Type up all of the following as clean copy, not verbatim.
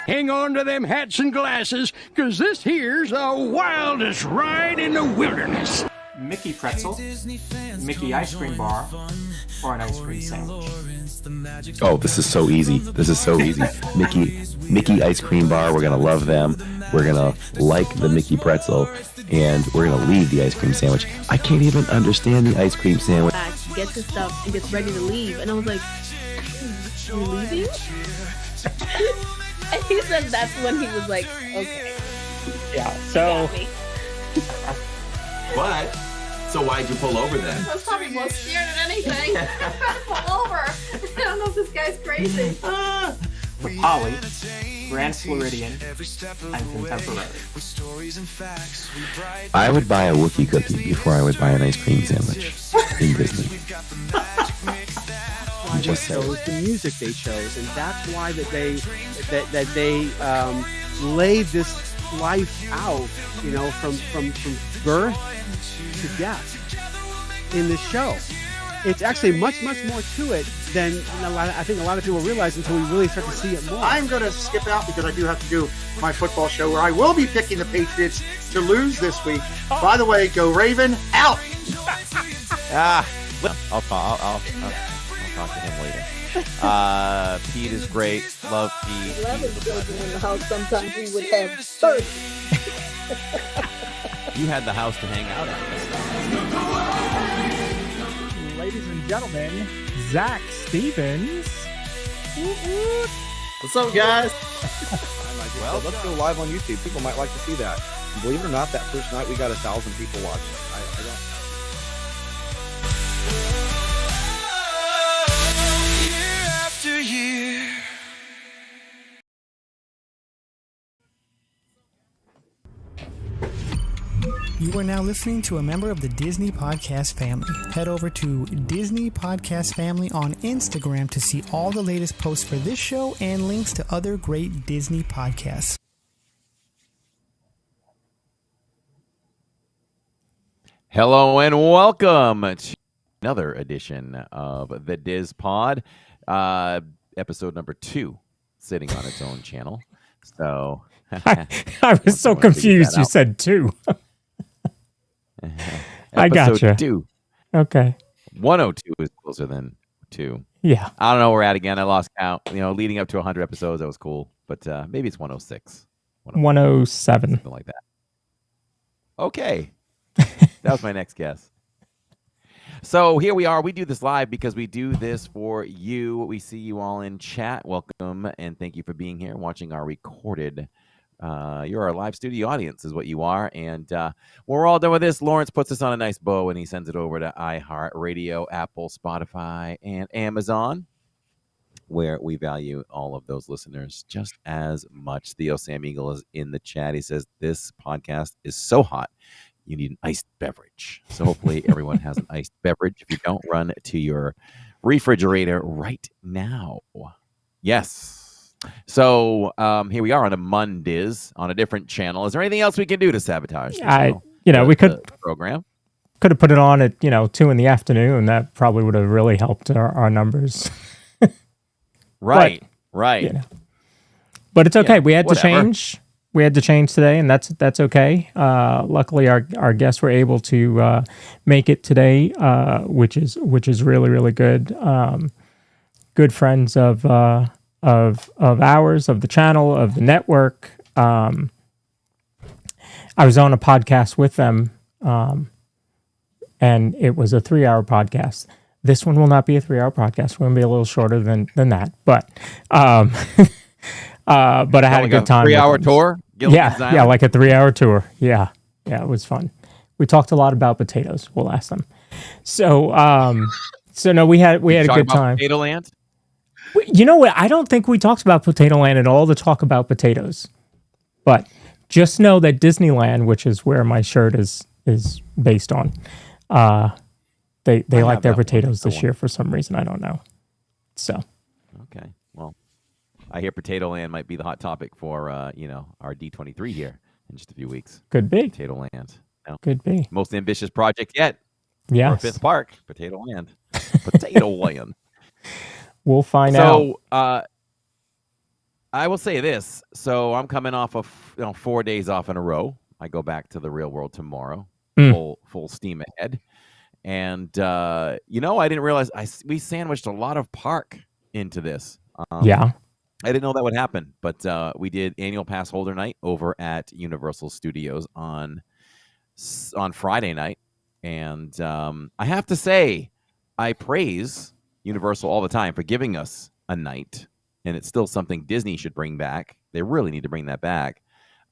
hang on to them hats and glasses, 'cause this here's the wildest ride in the wilderness. Mickey pretzel, Mickey ice cream bar, or an ice cream sandwich? Oh, this is so easy. This is so easy. Mickey ice cream bar. We're gonna love them. We're gonna like the Mickey pretzel, and we're gonna leave the ice cream sandwich. I can't even understand the ice cream sandwich. Gets his stuff and gets ready to leave, and I was like, "You're leaving?" And he said that's when he was like, "Okay." Yeah. So. What? So why'd you pull over then? I was probably more scared than anything. Pull over. I don't know if this guy's crazy. The Poly, Grand Floridian, and Contemporary. I would buy a Wookiee cookie before I would buy an ice cream sandwich in Disney. They chose the music they chose, and that's why that they laid this life out, you know, from birth to death in the show. It's actually much more to it than I think a lot of people realize until we really start to see it more. I'm going to skip out because I do have to do my football show where I will be picking the Patriots to lose this week. By the way, go Raven, out! I'll talk to him later. Pete is great. Love Pete. 11 children in the house. Sometimes we would have 30. You had the house to hang out at. Ladies and gentlemen, Zach Stevens. What's up, guys? Well, let's go live on YouTube. People might like to see that. And believe it or not, that first night we got 1,000 people watching. I don't. You are now listening to a member of the Disney Podcast family. Head over to Disney Podcast Family on Instagram to see all the latest posts for this show and links to other great Disney podcasts. Hello and welcome to another edition of the DIZPod, episode number 2, sitting on its own channel. So I was so confused. You said 2. I gotcha. 2. Okay. 102 is closer than 2. Yeah. I don't know where we're at again. I lost count. You know, leading up to 100 episodes, that was cool. But maybe it's 106. 107. Something like that. Okay. That was my next guess. So here we are. We do this live because we do this for you. We see you all in chat. Welcome and thank you for being here, watching our recorded. You're our live studio audience is what you are. And when we're all done with this, Lawrence puts us on a nice bow and he sends it over to iHeartRadio, Apple, Spotify, and Amazon, where we value all of those listeners just as much. Theo Sam Eagle is in the chat. He says, this podcast is so hot, you need an iced beverage. So hopefully everyone has an iced beverage. If you don't, run to your refrigerator right now. Yes. So here we are on a Mondiz on a different channel. Is there anything else we can do to sabotage the we could program? Could have put it on at 2 in the afternoon. That probably would have really helped our numbers. Right. But it's okay. Yeah, we had to whatever. change. We had to change today, and that's okay. Luckily, our guests were able to make it today, which is really, really good. Good friends of ours, of the channel, of the network. I was on a podcast with them, and it was a 3-hour podcast. This one will not be a 3-hour podcast. We're going to be a little shorter than that, but I had a good time. 3-hour tour? Yeah, like a 3-hour tour. Yeah, it was fun. We talked a lot about potatoes. We'll ask them. So no, we had a good time. Potato Land? You know what? I don't think we talked about Potato Land at all to talk about potatoes. But just know that Disneyland, which is where my shirt is based on, they like their potatoes this year for some reason. I don't know. So. Okay. Well, I hear Potato Land might be the hot topic for our D23 here in just a few weeks. Could be. Potato Land. No. Could be. Most ambitious project yet. Yes. For Fifth Park. Potato Land. Potato Land. We'll find out. So, I will say this. So I'm coming off of 4 days off in a row. I go back to the real world tomorrow, full steam ahead. And I didn't realize we sandwiched a lot of park into this. Yeah. I didn't know that would happen, but we did annual pass holder night over at Universal Studios on Friday night, and I have to say, I praise Universal all the time for giving us a night, and it's still something Disney should bring back. They really need to bring that back.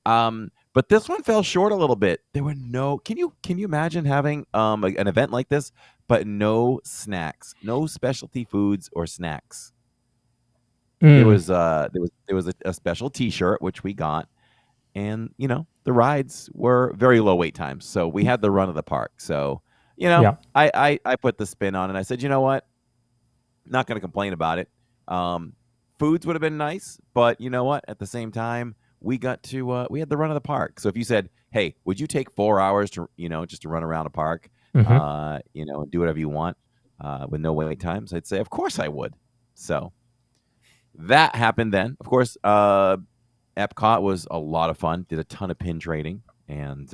But this one fell short a little bit. There were no. Can you imagine having an event like this, but no snacks, no specialty foods or snacks? There was a special T-shirt which we got, and the rides were very low wait times, so we had the run of the park. So I put the spin on it. I said, you know what, not going to complain about it. Foods would have been nice, but you know what? At the same time, we got to we had the run of the park. So if you said, hey, would you take 4 hours to just to run around a park, and do whatever you want with no wait times, I'd say, of course I would. So that happened then. Of course, Epcot was a lot of fun. Did a ton of pin trading and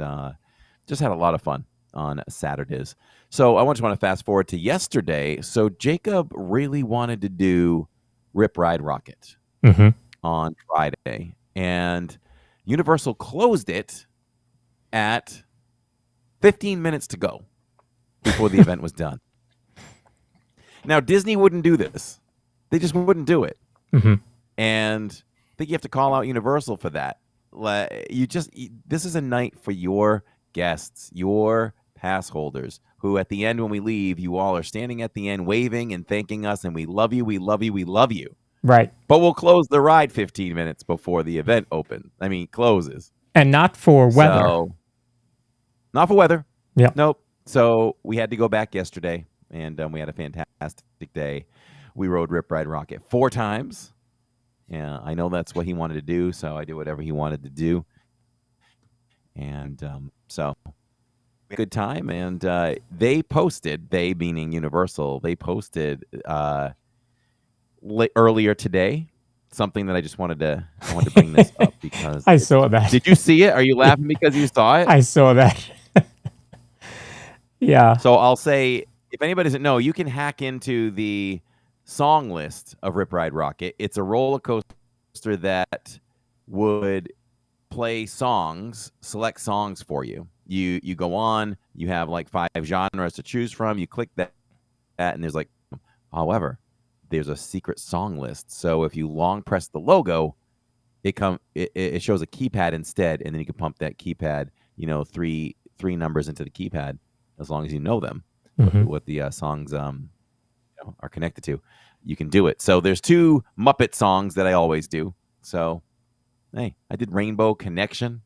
just had a lot of fun on Saturdays. So I just want to fast forward to yesterday. So Jacob really wanted to do Rip Ride Rocket on Friday, and Universal closed it at 15 minutes to go before the event was done. Now, Disney wouldn't do this. They just wouldn't do it. And I think you have to call out Universal for that. This is a night for your guests, your pass holders, who at the end when we leave, you all are standing at the end waving and thanking us, and we love you, we love you, we love you. Right. But we'll close the ride 15 minutes before the event closes. And not for weather. So, not for weather. Yeah. Nope. So we had to go back yesterday, and we had a fantastic day. We rode Rip Ride Rocket 4 times. Yeah, I know that's what he wanted to do, so I did whatever he wanted to do. And so, good time. And they meaning Universal, they posted earlier today something that I wanted to bring this up because I saw that. Did you see it? Are you laughing because you saw it? I saw that. Yeah. So I'll say, if anybody doesn't know, you can hack into the song list of Rip Ride Rocket. It's a roller coaster that would play select songs for you. You go on, you have like 5 genres to choose from. You click that and there's however, there's a secret song list. So if you long press the logo, it shows a keypad instead, and then you can pump that keypad, 3 numbers into the keypad as long as you know them, what the songs are connected to. You can do it. So there's 2 Muppet songs that I always do. So hey, I did Rainbow Connection.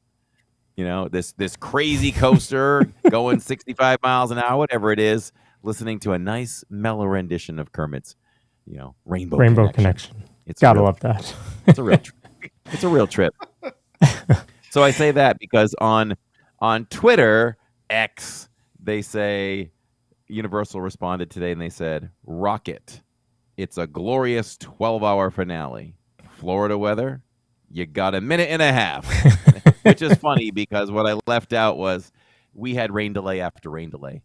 This crazy coaster going 65 miles an hour, whatever it is, listening to a nice mellow rendition of Kermit's, Rainbow Connection. It's gotta love that. It's a real it's a real trip. So I say that because on Twitter, X, they say Universal responded today and they said, Rocket, it's a glorious 12-hour finale. Florida weather, you got a minute and a half. Which is funny because what I left out was we had rain delay after rain delay.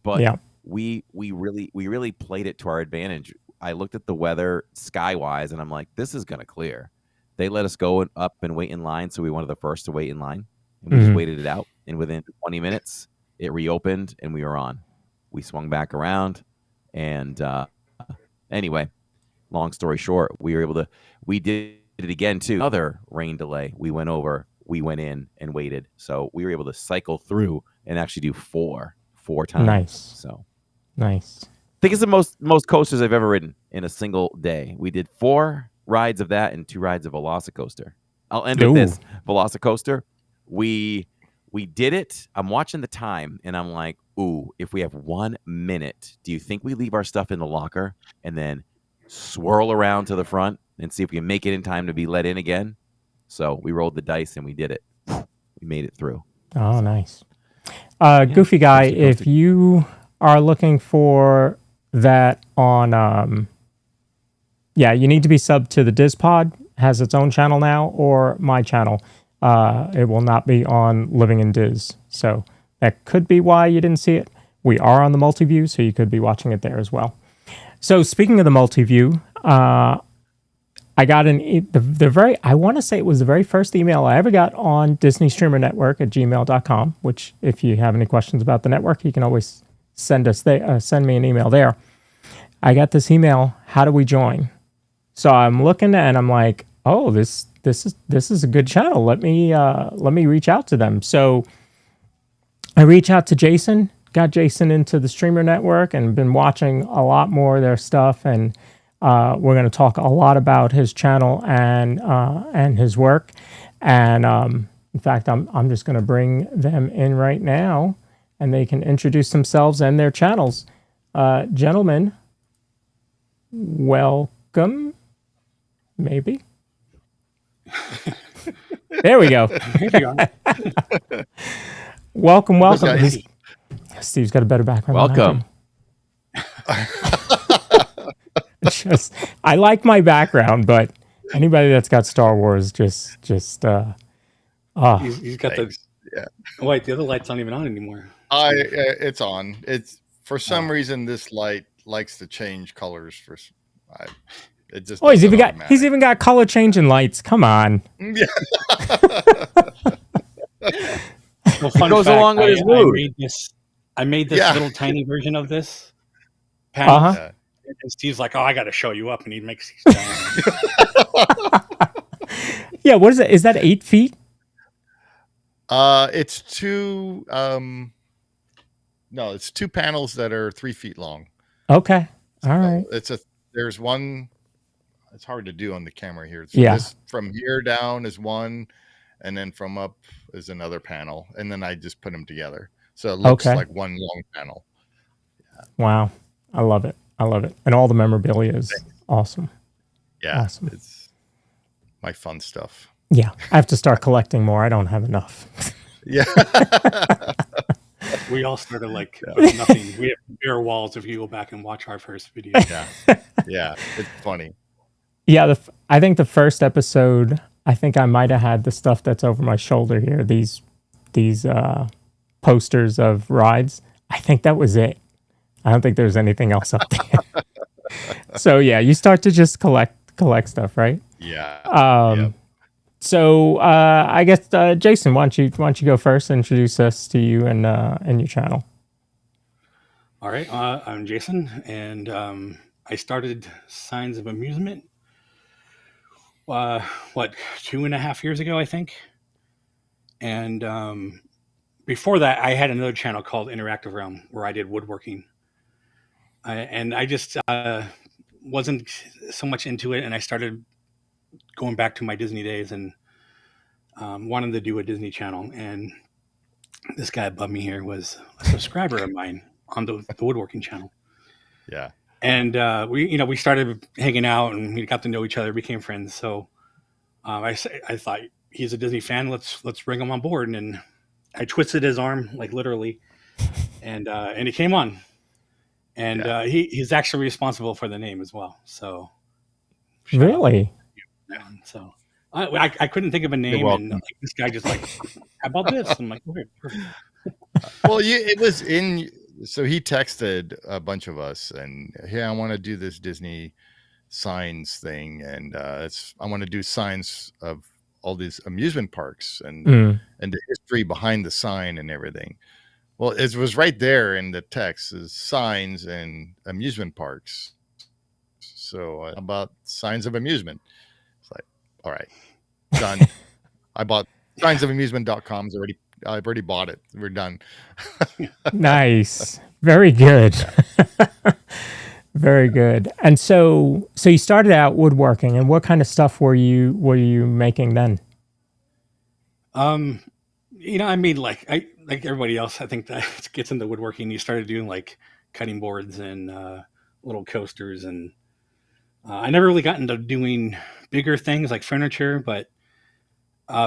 But we really played it to our advantage. I looked at the weather sky-wise, and I'm like, this is going to clear. They let us go up and wait in line, so we were one of the first to wait in line. And we just waited it out. And within 20 minutes, it reopened, and we were on. We swung back around. And anyway, long story short, we did it again, too. Another rain delay. We went in and waited. So we were able to cycle through and actually do four times. Nice. So nice. I think it's the most coasters I've ever ridden in a single day. We did 4 rides of that and 2 rides of Velocicoaster. I'll end with this. Velocicoaster, we did it. I'm watching the time, and I'm like, ooh, if we have 1 minute, do you think we leave our stuff in the locker and then swirl around to the front and see if we can make it in time to be let in again? So we rolled the dice, and we did it. We made it through. Oh, nice. Goofy Guy, if you are looking for that on, you need to be subbed to the DIZPod. has its own channel now, or my channel. It will not be on Living in Diz. So that could be why you didn't see it. We are on the multi-view, so you could be watching it there as well. So speaking of the multi-view, I got I want to say it was the very first email I ever got on Disney Streamer Network at gmail.com, which if you have any questions about the network, you can always send me an email there. I got this email, how do we join? So I'm looking and I'm like, oh, this is a good channel. Let me reach out to them. So I reach out to Jason, got Jason into the Streamer Network and been watching a lot more of their stuff. And we're going to talk a lot about his channel and his work. And in fact, I'm just going to bring them in right now, and they can introduce themselves and their channels. Gentlemen, welcome. Maybe. There we go. Welcome. Steve's got a better background. Welcome. I like my background, but anybody that's got Star Wars He's got the. Yeah. Wait, the other light's not even on anymore. It's on. It's for some reason this light likes to change colors. It just. Oh, he's even got color changing lights. Come on. Yeah. Well, fun goes fact, along with his mood. I made this little tiny version of this panel. Uh-huh. And Steve's like, "Oh, I got to show you up," and he makes these. Yeah, what is it? Is that 8 feet? It's two. No, it's two panels that are 3 feet long. Okay, all right. There's one. It's hard to do on the camera here. This from here down is one, and then from up is another panel, and then I just put them together, so it looks like one long panel. Yeah. Wow, I love it. And all the memorabilia is awesome. Yeah, awesome. It's my fun stuff. Yeah, I have to start collecting more. I don't have enough. Yeah. We all started with nothing. We have bare walls if you go back and watch our first video. Yeah, it's funny. Yeah, I think the first episode, I think I might have had the stuff that's over my shoulder here. These posters of rides. I think that was it. I don't think there's anything else up there. So yeah, you start to just collect stuff, right? Yeah. So I guess Jason, why don't you go first and introduce us to you and your channel? All right, I'm Jason, and I started Signs of Amusement. 2.5 years ago, I think. And before that, I had another channel called Interactive Realm where I did woodworking. I just wasn't so much into it, and I started going back to my Disney days and wanted to do a Disney channel. And this guy above me here was a subscriber of mine on the woodworking channel. Yeah. And we started hanging out, and we got to know each other, became friends. So I thought, he's a Disney fan. Let's bring him on board. And I twisted his arm, like literally, and he came on. And he's actually responsible for the name as well. So really, so I couldn't think of a name, and this guy just like, how about this? I'm like, okay, perfect. Well, it was in. So he texted a bunch of us, and hey, I want to do this Disney signs thing, and I want to do signs of all these amusement parks and the history behind the sign and everything. Well, it was right there in the text is signs and amusement parks. So about Signs of Amusement. It's like, all right, done. I bought signsofAmusement.com. I've already bought it. We're done. Nice. Very good. Very good. And so you started out woodworking, and what kind of stuff were you making then? I made like everybody else, I think that gets into woodworking. You started doing like cutting boards and little coasters, and I never really got into doing bigger things like furniture, but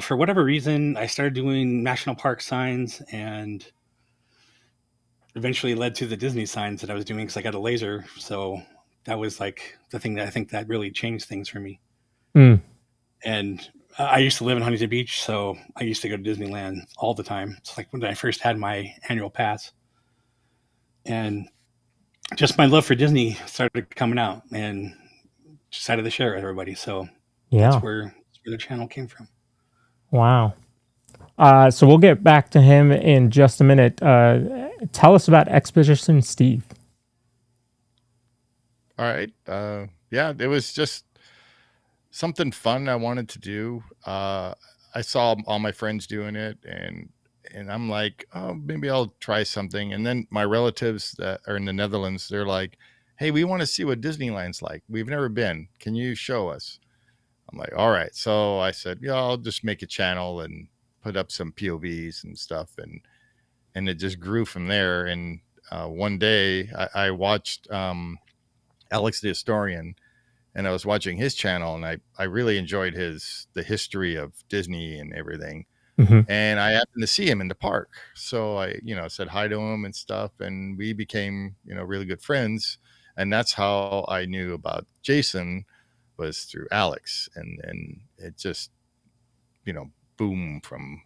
for whatever reason, I started doing national park signs, and eventually led to the Disney signs that I was doing because I got a laser. So that was like the thing that I think that really changed things for me. And I used to live in Huntington Beach, so I used to go to Disneyland all the time. It's like when I first had my annual pass. And just my love for Disney started coming out, and decided to share it with everybody. So that's where the channel came from. Wow. So we'll get back to him in just a minute. Tell us about Expedition Steve. All right. Yeah, it was just something fun I wanted to do. I saw all my friends doing it, and I'm like, oh, maybe I'll try something. And then my relatives that are in the Netherlands, they're like, hey, we want to see what Disneyland's like. We've never been. Can you show us? I'm like, all right. So I said, yeah, I'll just make a channel and put up some POVs and stuff. And it just grew from there. And one day I watched Alex the Historian, and I was watching his channel, and I really enjoyed the history of Disney and everything. And I happened to see him in the park. So I, said hi to him and stuff, and we became, really good friends. And that's how I knew about Jason, was through Alex. And it just, boom, from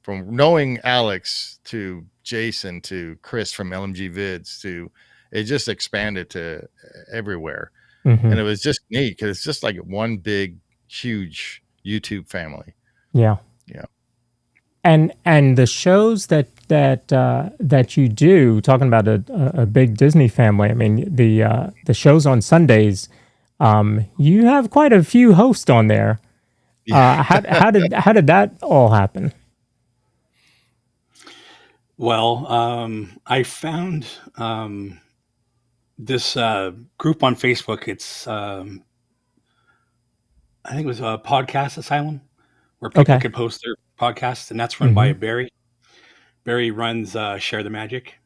knowing Alex to Jason to Chris from LMG Vids to, it just expanded to everywhere. And it was just neat because it's just like one big, huge YouTube family. Yeah. Yeah. And the shows that you do, talking about a big Disney family. I mean, the shows on Sundays, you have quite a few hosts on there. Yeah. How did that all happen? Well, I found this group on Facebook. It's I think it was a podcast asylum where people could post their podcasts, and that's run by Barry. Barry runs Share the Magic,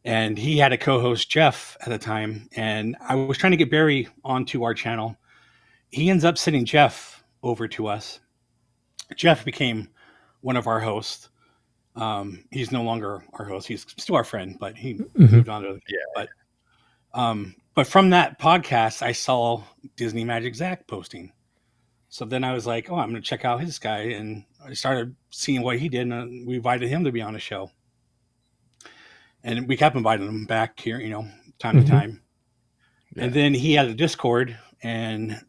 and he had a co-host, Jeff, at the time, and I was trying to get Barry onto our channel. He ends up sending Jeff over to us. Jeff became one of our hosts. He's no longer our host. He's still our friend, but he moved on to other things. But from that podcast, I saw Disney Magic Zach posting. So then I was like, oh, I'm going to check out his guy. And I started seeing what he did, and we invited him to be on the show. And we kept inviting him back here, time to time. Yeah. And then he had a Discord, and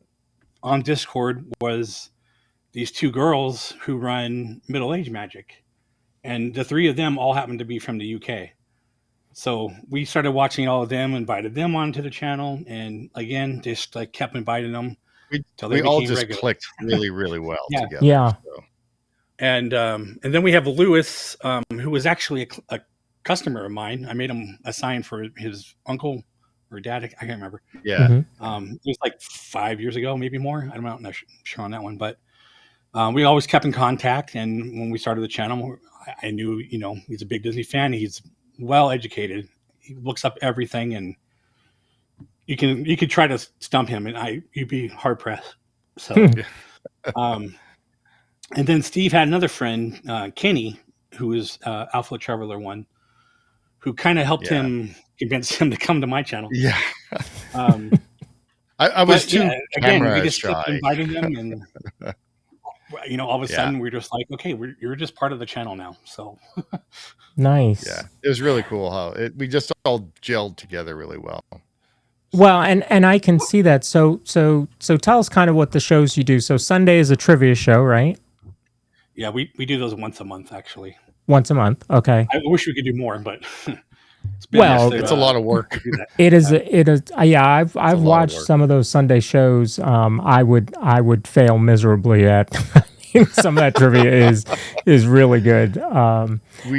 on Discord was these two girls who run Middle Age Magic. And the three of them all happened to be from the UK. So we started watching all of them, invited them onto the channel, and again, just like kept inviting them. We all just clicked really, really well together. Yeah. So. And then we have Lewis, who was actually a customer of mine. I made him a sign for his uncle or dad. I can't remember. Yeah. It was like 5 years ago, maybe more. I'm not sure on that one, but we always kept in contact. And when we started the channel, I knew, he's a big Disney fan. He's well educated. He looks up everything, and you could try to stump him, and you'd be hard pressed. So, and then Steve had another friend, Kenny, who was Alpha Traveler 1, who kind of helped him convince him to come to my channel. Yeah. I was too again, we just kept inviting them, and all of a sudden we're just like, okay, you're just part of the channel now. So nice. Yeah, it was really cool how we just all gelled together really well. Well, and I can see that. So tell us kind of what the shows you do. So Sunday is a trivia show, right? Yeah, we do those once a month, actually. Once a month, okay. I wish we could do more, but it's a lot of work. It is. Yeah, I've watched some of those Sunday shows. I would fail miserably at. Some of that trivia is really good.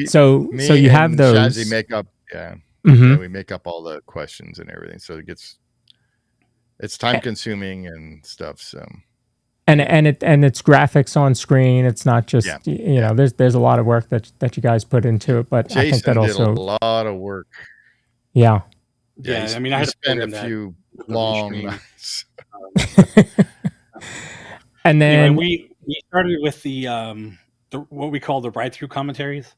So you have those. Jazzy make up, we make up all the questions and everything, so it's time consuming and stuff. So, and it's graphics on screen. It's not just there's a lot of work that you guys put into it. But Jason I think that also did a lot of work. Yeah. Yeah, I mean, I had to spend a few long nights. And then we started with the what we call the ride-through commentaries.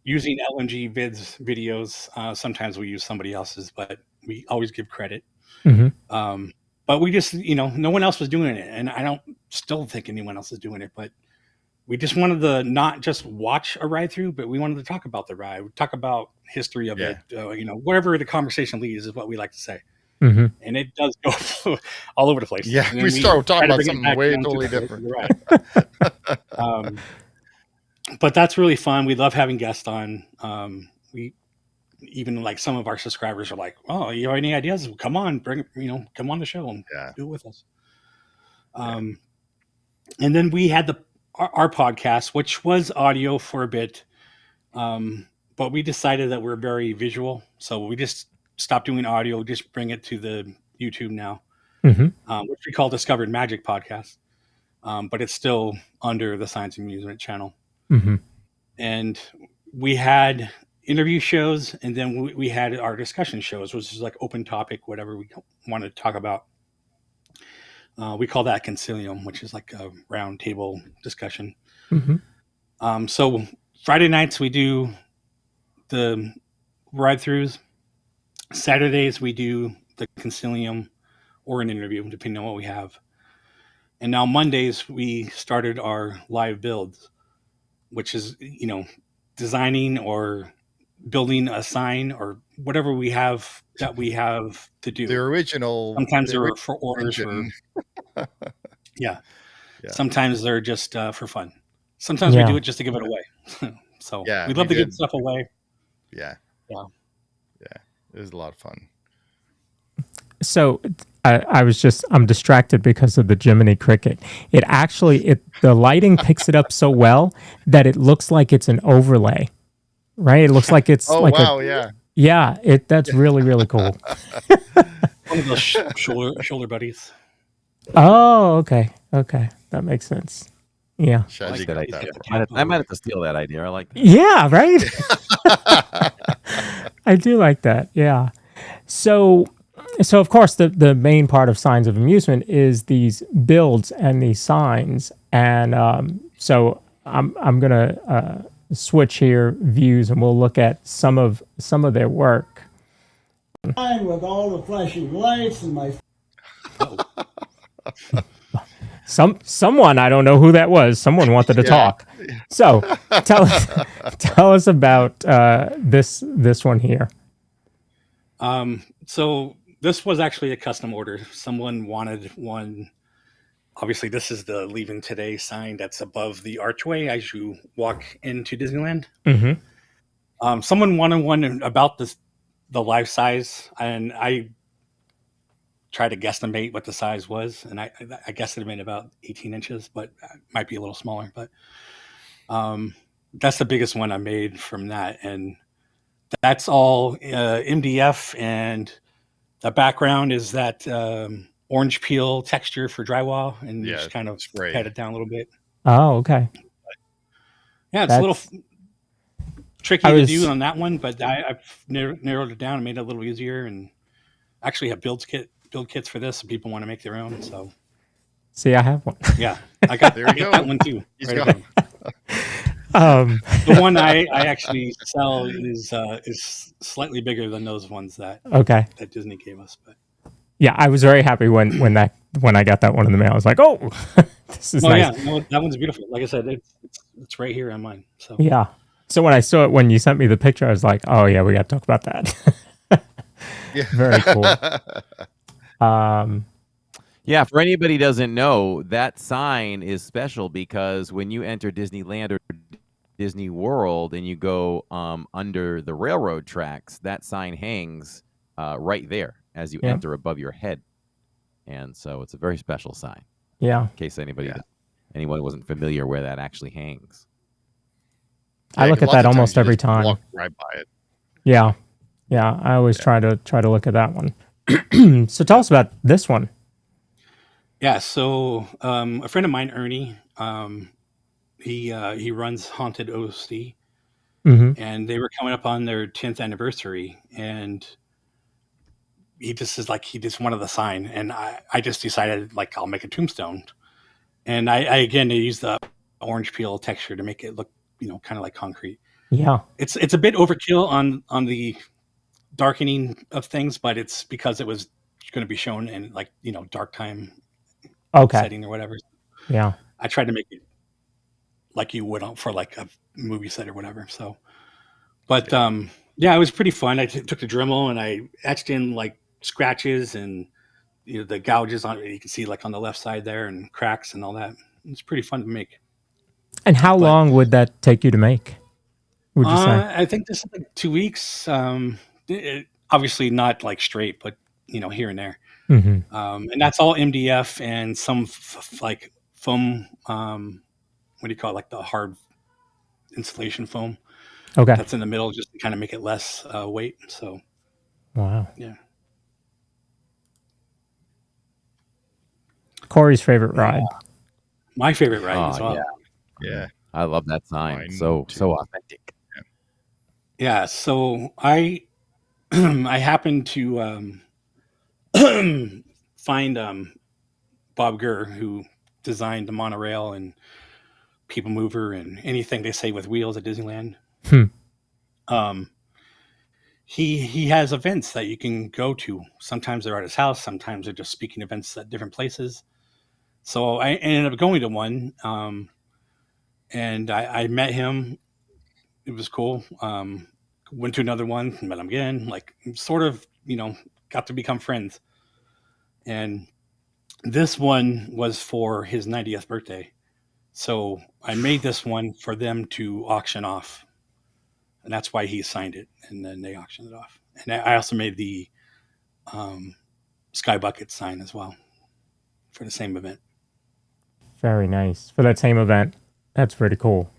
Using LMG Vids videos. Sometimes we use somebody else's, but we always give credit. But but we just, no one else was doing it, and I don't still think anyone else is doing it, but we just wanted to not just watch a ride through, but we wanted to talk about the ride, talk about history of it, wherever the conversation leads is what we like to say. Mm-hmm. And it does go all over the place. Yeah, we start talking about something way totally different. Right. But that's really fun. We love having guests on. We even like some of our subscribers are like, "Oh, you have any ideas? Come on, come on the show and do it with us." And then we had our podcast, which was audio for a bit, but we decided that we're very visual, so we just stopped doing audio. Just bring it to the YouTube now, which we call Discovered Magic Podcast, but it's still under the Signs of Amusement channel. Mm-hmm. And we had interview shows, and then we had our discussion shows, which is like open topic, whatever we want to talk about. We call that Concilium, which is like a round table discussion. Mm-hmm. So Friday nights we do the ride-throughs. Saturdays we do the Concilium or an interview, depending on what we have. And now Mondays we started our live builds, which is, designing or building a sign or whatever we have to do. The original. Sometimes they're for orders. Sometimes they're just for fun. Sometimes we do it just to give it away. So we love to give stuff away. Yeah. It was a lot of fun. So I'm distracted because of the Jiminy Cricket. The lighting picks it up so well that it looks like it's an overlay, right? It looks like it's that's really, really cool. One of those shoulder buddies. Oh, okay. That makes sense. Yeah. I like that idea. I might have to steal that idea. I like that. Yeah, right? I do like that. Yeah. So of course, the main part of Signs of Amusement is these builds and these signs. And so I'm going to switch here views, and we'll look at some of their work. With all the flashing lights and my... Someone, I don't know who that was. Someone wanted to talk. So tell us about this one here. So this was actually a custom order. Someone wanted one. Obviously, this is the Leaving Today sign that's above the archway as you walk into Disneyland. Mm-hmm. Someone wanted one about the life size, and I tried to guesstimate what the size was, and I guessed it made about 18 inches, but it might be a little smaller. But that's the biggest one I made from that, and that's all MDF, and the background is that orange peel texture for drywall, and just kind of pat it down a little bit. Oh, okay. Yeah, it's a little tricky to do on that one, but I've narrowed it down and made it a little easier, and actually have build kits for this if people want to make their own. So, see, I have one. Yeah, I got that one too. The one I actually sell is slightly bigger than those ones that Disney gave us. But yeah, I was very happy when I got that one in the mail. I was like, oh, this is nice. Yeah, no, that one's beautiful. Like I said, it's right here on mine. So yeah. So when I saw it, when you sent me the picture, I was like, oh yeah, we got to talk about that. Very cool. Yeah, for anybody who doesn't know, that sign is special because when you enter Disneyland or Disney World and you go under the railroad tracks, that sign hangs right there as you enter above your head. And so it's a very special sign. Yeah. In case anyone wasn't familiar where that actually hangs. I look at that almost every time. Walk right by it. Yeah. Yeah, I always try to look at that one. So tell us about this one. Yeah, so a friend of mine, Ernie, he runs Haunted OC, and they were coming up on their 10th anniversary, and he just wanted the sign, and I just decided I'll make a tombstone, and I used the orange peel texture to make it look kind of like concrete. Yeah, it's a bit overkill on the darkening of things, but it's because it was going to be shown in like, dark time Okay. setting or whatever. Yeah. I tried to make it like you would for like a movie set or whatever. So, but yeah, it was pretty fun. I took the Dremel and I etched in like scratches and the gouges on it. You can see like on the left side there and cracks and all that. It's pretty fun to make. And how long would that take you to make? Would you say? I think this is like 2 weeks. Obviously not like straight, but here and there. Mm-hmm. And that's all MDF and some like foam. What do you call it? Like the hard insulation foam. Okay. That's in the middle just to kind of make it less weight. So. Wow. Yeah. Corey's favorite ride. My favorite ride as well. Yeah. I love that sign. Mine So authentic. Yeah. So I happened to find Bob Gurr, who designed the monorail and People Mover and anything they say with wheels at Disneyland. He has events that you can go to. Sometimes they're at his house. Sometimes they're just speaking events at different places. So I ended up going to one, and I met him. It was cool. Went to another one, met him again. Like sort of, got to become friends. And this one was for his 90th birthday. So I made this one for them to auction off. And that's why he signed it. And then they auctioned it off. And I also made the Sky Bucket sign as well for the same event. Very nice. For that same event. That's pretty cool.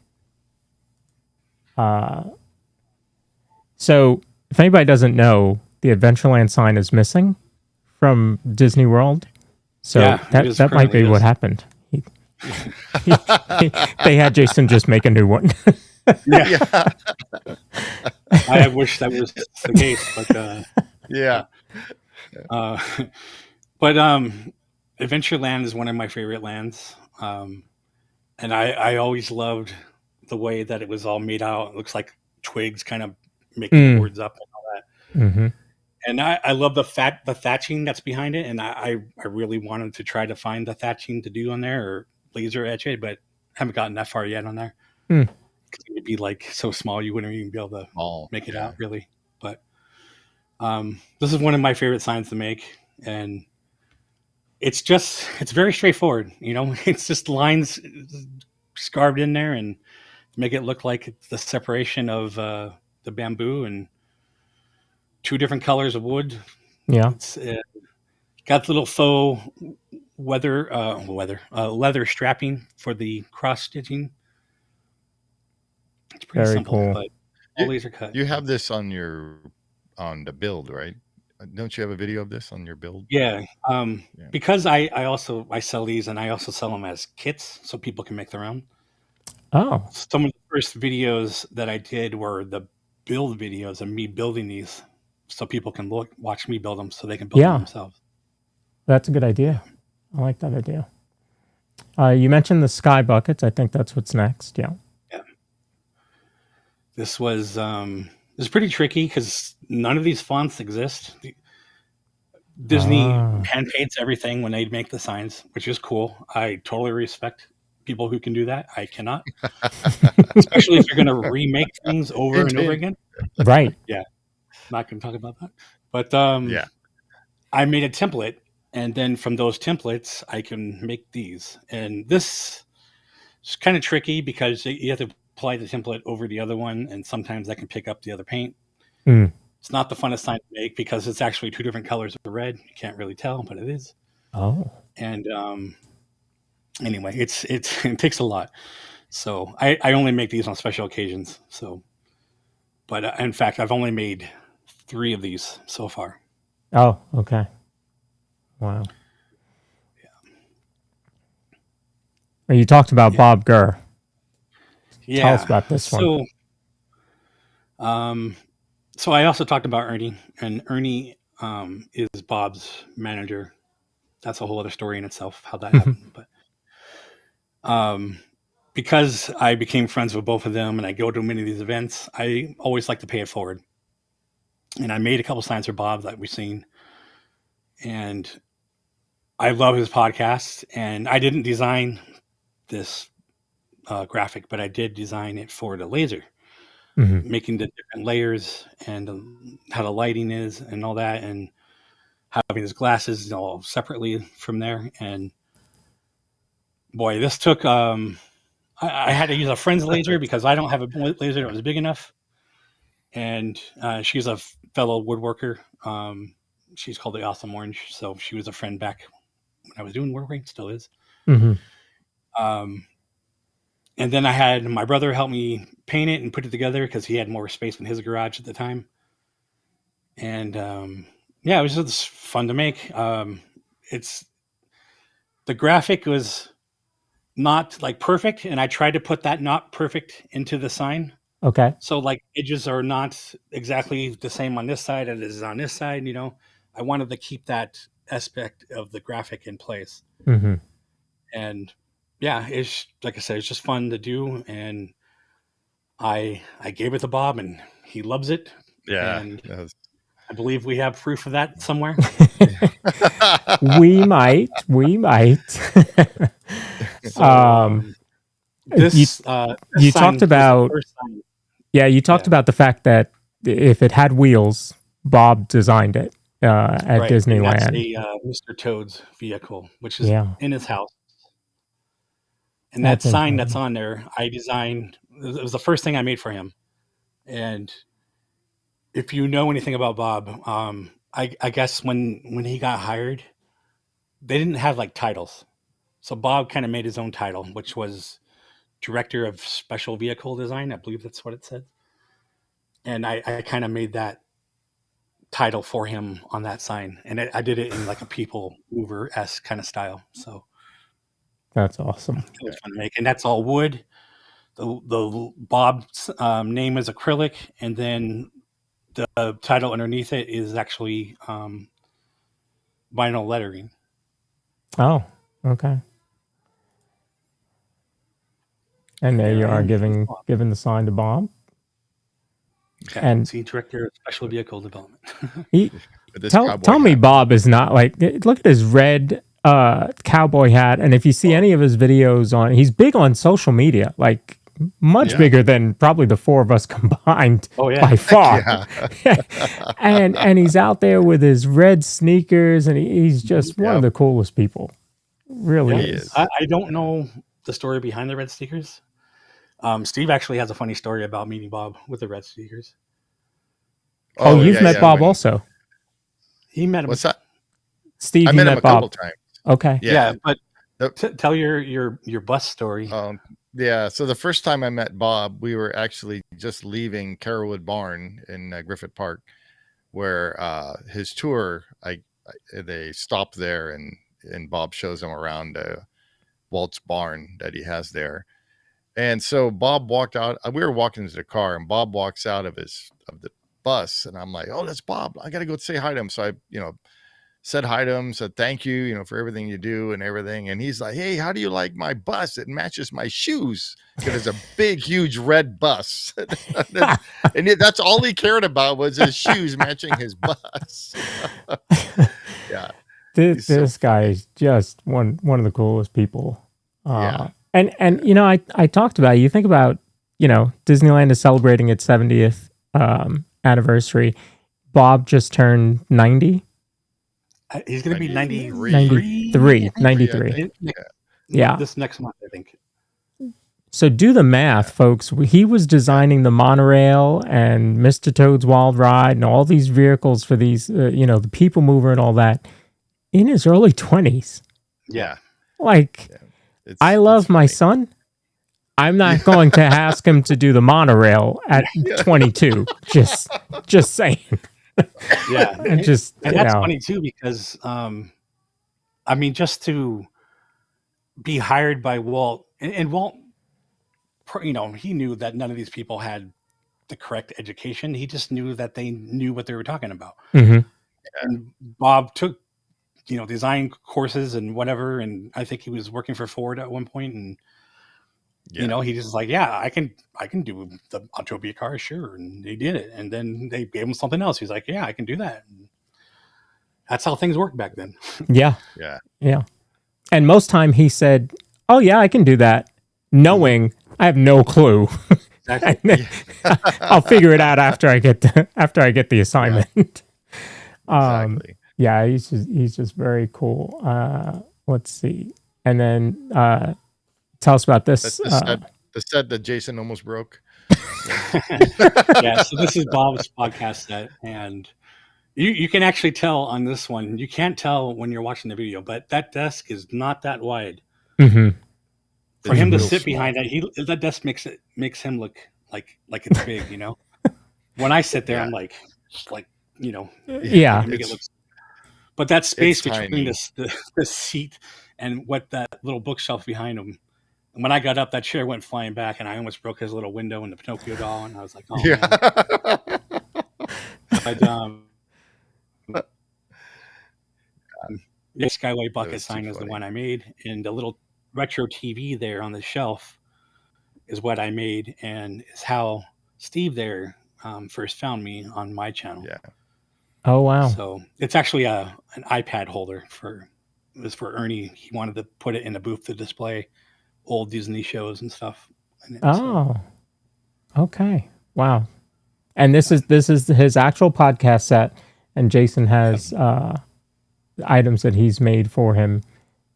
So if anybody doesn't know, the Adventureland sign is missing from Disney World. So that might be what happened. They had Jason just make a new one. Yeah. I wish that was the case, but yeah. But Adventureland is one of my favorite lands, and I always loved the way that it was all made out. It looks like twigs kind of making boards up and all that. Mm-hmm. And I love the thatching that's behind it, and I really wanted to try to find the thatching to do on there or laser etch it, but haven't gotten that far yet on there. It'd be like so small you wouldn't even be able to make it out really. But this is one of my favorite signs to make, and it's very straightforward. It's just lines scarved in there and make it look like it's the separation of the bamboo and 2 different colors of wood. Yeah, it's got the little faux leather strapping for the cross stitching. It's pretty very simple, cool. but all these are cut. You have this on the build, right? Don't you have a video of this on your build? Yeah. Because I sell these, and I also sell them as kits so people can make their own. Oh. Some of the first videos that I did were the build videos of me building these so people can watch me build them so they can build them themselves. That's a good idea. I like that idea. You mentioned the sky buckets. I think that's what's next. Yeah. Yeah. This was pretty tricky because none of these fonts exist. Disney hand paints everything when they make the signs, which is cool. I totally respect people who can do that. I cannot, especially if you're going to remake things over and over again. Right. Yeah. Not going to talk about that. But I made a template, and then from those templates, I can make these. And this is kind of tricky because you have to apply the template over the other one, and sometimes that can pick up the other paint. It's not the funnest sign to make because it's actually 2 different colors of red. You can't really tell, but it is. Oh. And anyway, it takes a lot. So I only make these on special occasions. So, but in fact, I've only made 3 of these so far. Oh, okay. Wow. Yeah. You talked about Bob Gurr. Yeah. Tell us about this one. So I also talked about Ernie, and Ernie is Bob's manager. That's a whole other story in itself, how that happened. But because I became friends with both of them and I go to many of these events, I always like to pay it forward. And I made a couple signs for Bob that we've seen. and I love his podcast. And I didn't design this graphic, but I did design it for the laser, making the different layers and how the lighting is and all that, and having his glasses all separately from there. And boy, this took, I had to use a friend's laser because I don't have a laser that was big enough. And she's a fellow woodworker. She's called the Awesome Orange. So she was a friend back when I was doing woodworking, still is. And then I had my brother help me paint it and put it together because he had more space in his garage at the time. And yeah, it was just fun to make. The graphic was not like perfect, and I tried to put that not perfect into the sign. Okay. So like edges are not exactly the same on this side as it is on this side. You know, I wanted to keep that aspect of the graphic in place. And yeah, it's like I said, it's just fun to do, and I gave it to Bob, and he loves it. Yeah, and I believe we have proof of that somewhere. we might. So, you talked about you talked about the fact that if it had wheels, Bob designed it at Disneyland. That's a Mr. Toad's vehicle, which is in his house. And that sign that's on there, I designed. It was the first thing I made for him. And if you know anything about Bob, I guess when he got hired, they didn't have like titles. So Bob kind of made his own title, which was Director of Special Vehicle Design. I believe that's what it said. And I kind of made that title for him on that sign. And I did it in like a people mover-esque kind of style. So that's awesome. It was fun to make. And that's all wood. The Bob's name is acrylic, and then the title underneath it is actually vinyl lettering. Oh, okay. And there you are giving the sign to Bob. Okay. And see, Director of Special Vehicle Development. Tell me Bob is not like, look at his red cowboy hat, and if you see any of his videos he's big on social media, like much bigger than probably the four of us combined by far. and he's out there with his red sneakers, and he's just one of the coolest people. Really is. I don't know the story behind the red sneakers. Steve actually has a funny story about meeting Bob with the red sneakers. Oh, you've met Bob also. He met him. What's that? Steve, I met him a couple times. Okay. Yeah, but tell your bus story. Yeah, so the first time I met Bob, we were actually just leaving Carrollwood Barn in Griffith Park, where his tour, they stopped there, and Bob shows him around Walt's barn that he has there. And so Bob walked out. We were walking into the car, and Bob walks out of the bus, and I'm like, "Oh, that's Bob. I got to go say hi to him." So I, said hi to him, said thank you, for everything you do and everything. And he's like, "Hey, how do you like my bus? It matches my shoes." Because it's a big, huge red bus. And that's all he cared about was his shoes matching his bus. Yeah. This guy is just one of the coolest people. And I talked about it. You think about, Disneyland is celebrating its 70th anniversary. Bob just turned 90. He's going to be 93. 93. Yeah. This next month, I think. So do the math, folks. He was designing the monorail and Mr. Toad's Wild Ride and all these vehicles for these, the people mover and all that in his early 20s. Yeah. I love my son. I'm not going to ask him to do the monorail at 22. Just saying. Yeah. and that's funny too, because just to be hired by Walt, and Walt, he knew that none of these people had the correct education. He just knew that they knew what they were talking about. And Bob took design courses and whatever, and I think he was working for Ford at one point, and he just like, I can do the Autopia car, sure. And they did it, and then they gave him something else. He's like, I can do that. that's how things worked back then. Yeah. Yeah. Yeah. And most time he said, "Oh yeah, I can do that," knowing I have no clue. Exactly. I'll figure it out after I get the assignment. Exactly. Yeah, he's just very cool. Let's see, and then tell us about this. The set that Jason almost broke. Yeah, so this is Bob's podcast set, and you can actually tell on this one. You can't tell when you're watching the video, but that desk is not that wide. Mm-hmm. For him to sit behind that, that desk makes him look like it's big, you know. When I sit there, I'm like, you know, yeah. Make it look, but that space between the seat and what that little bookshelf behind him. And when I got up, that chair went flying back, and I almost broke his little window in the Pinocchio doll. And I was like, "Oh, yeah." But the Skyway bucket sign is the one I made, and the little retro TV there on the shelf is what I made, and is how Steve there first found me on my channel. Yeah. Oh wow! So it's actually an iPad holder for Ernie. He wanted to put it in a booth to display old Disney shows and stuff. Oh, okay, wow. And this is his actual podcast set, and Jason has items that he's made for him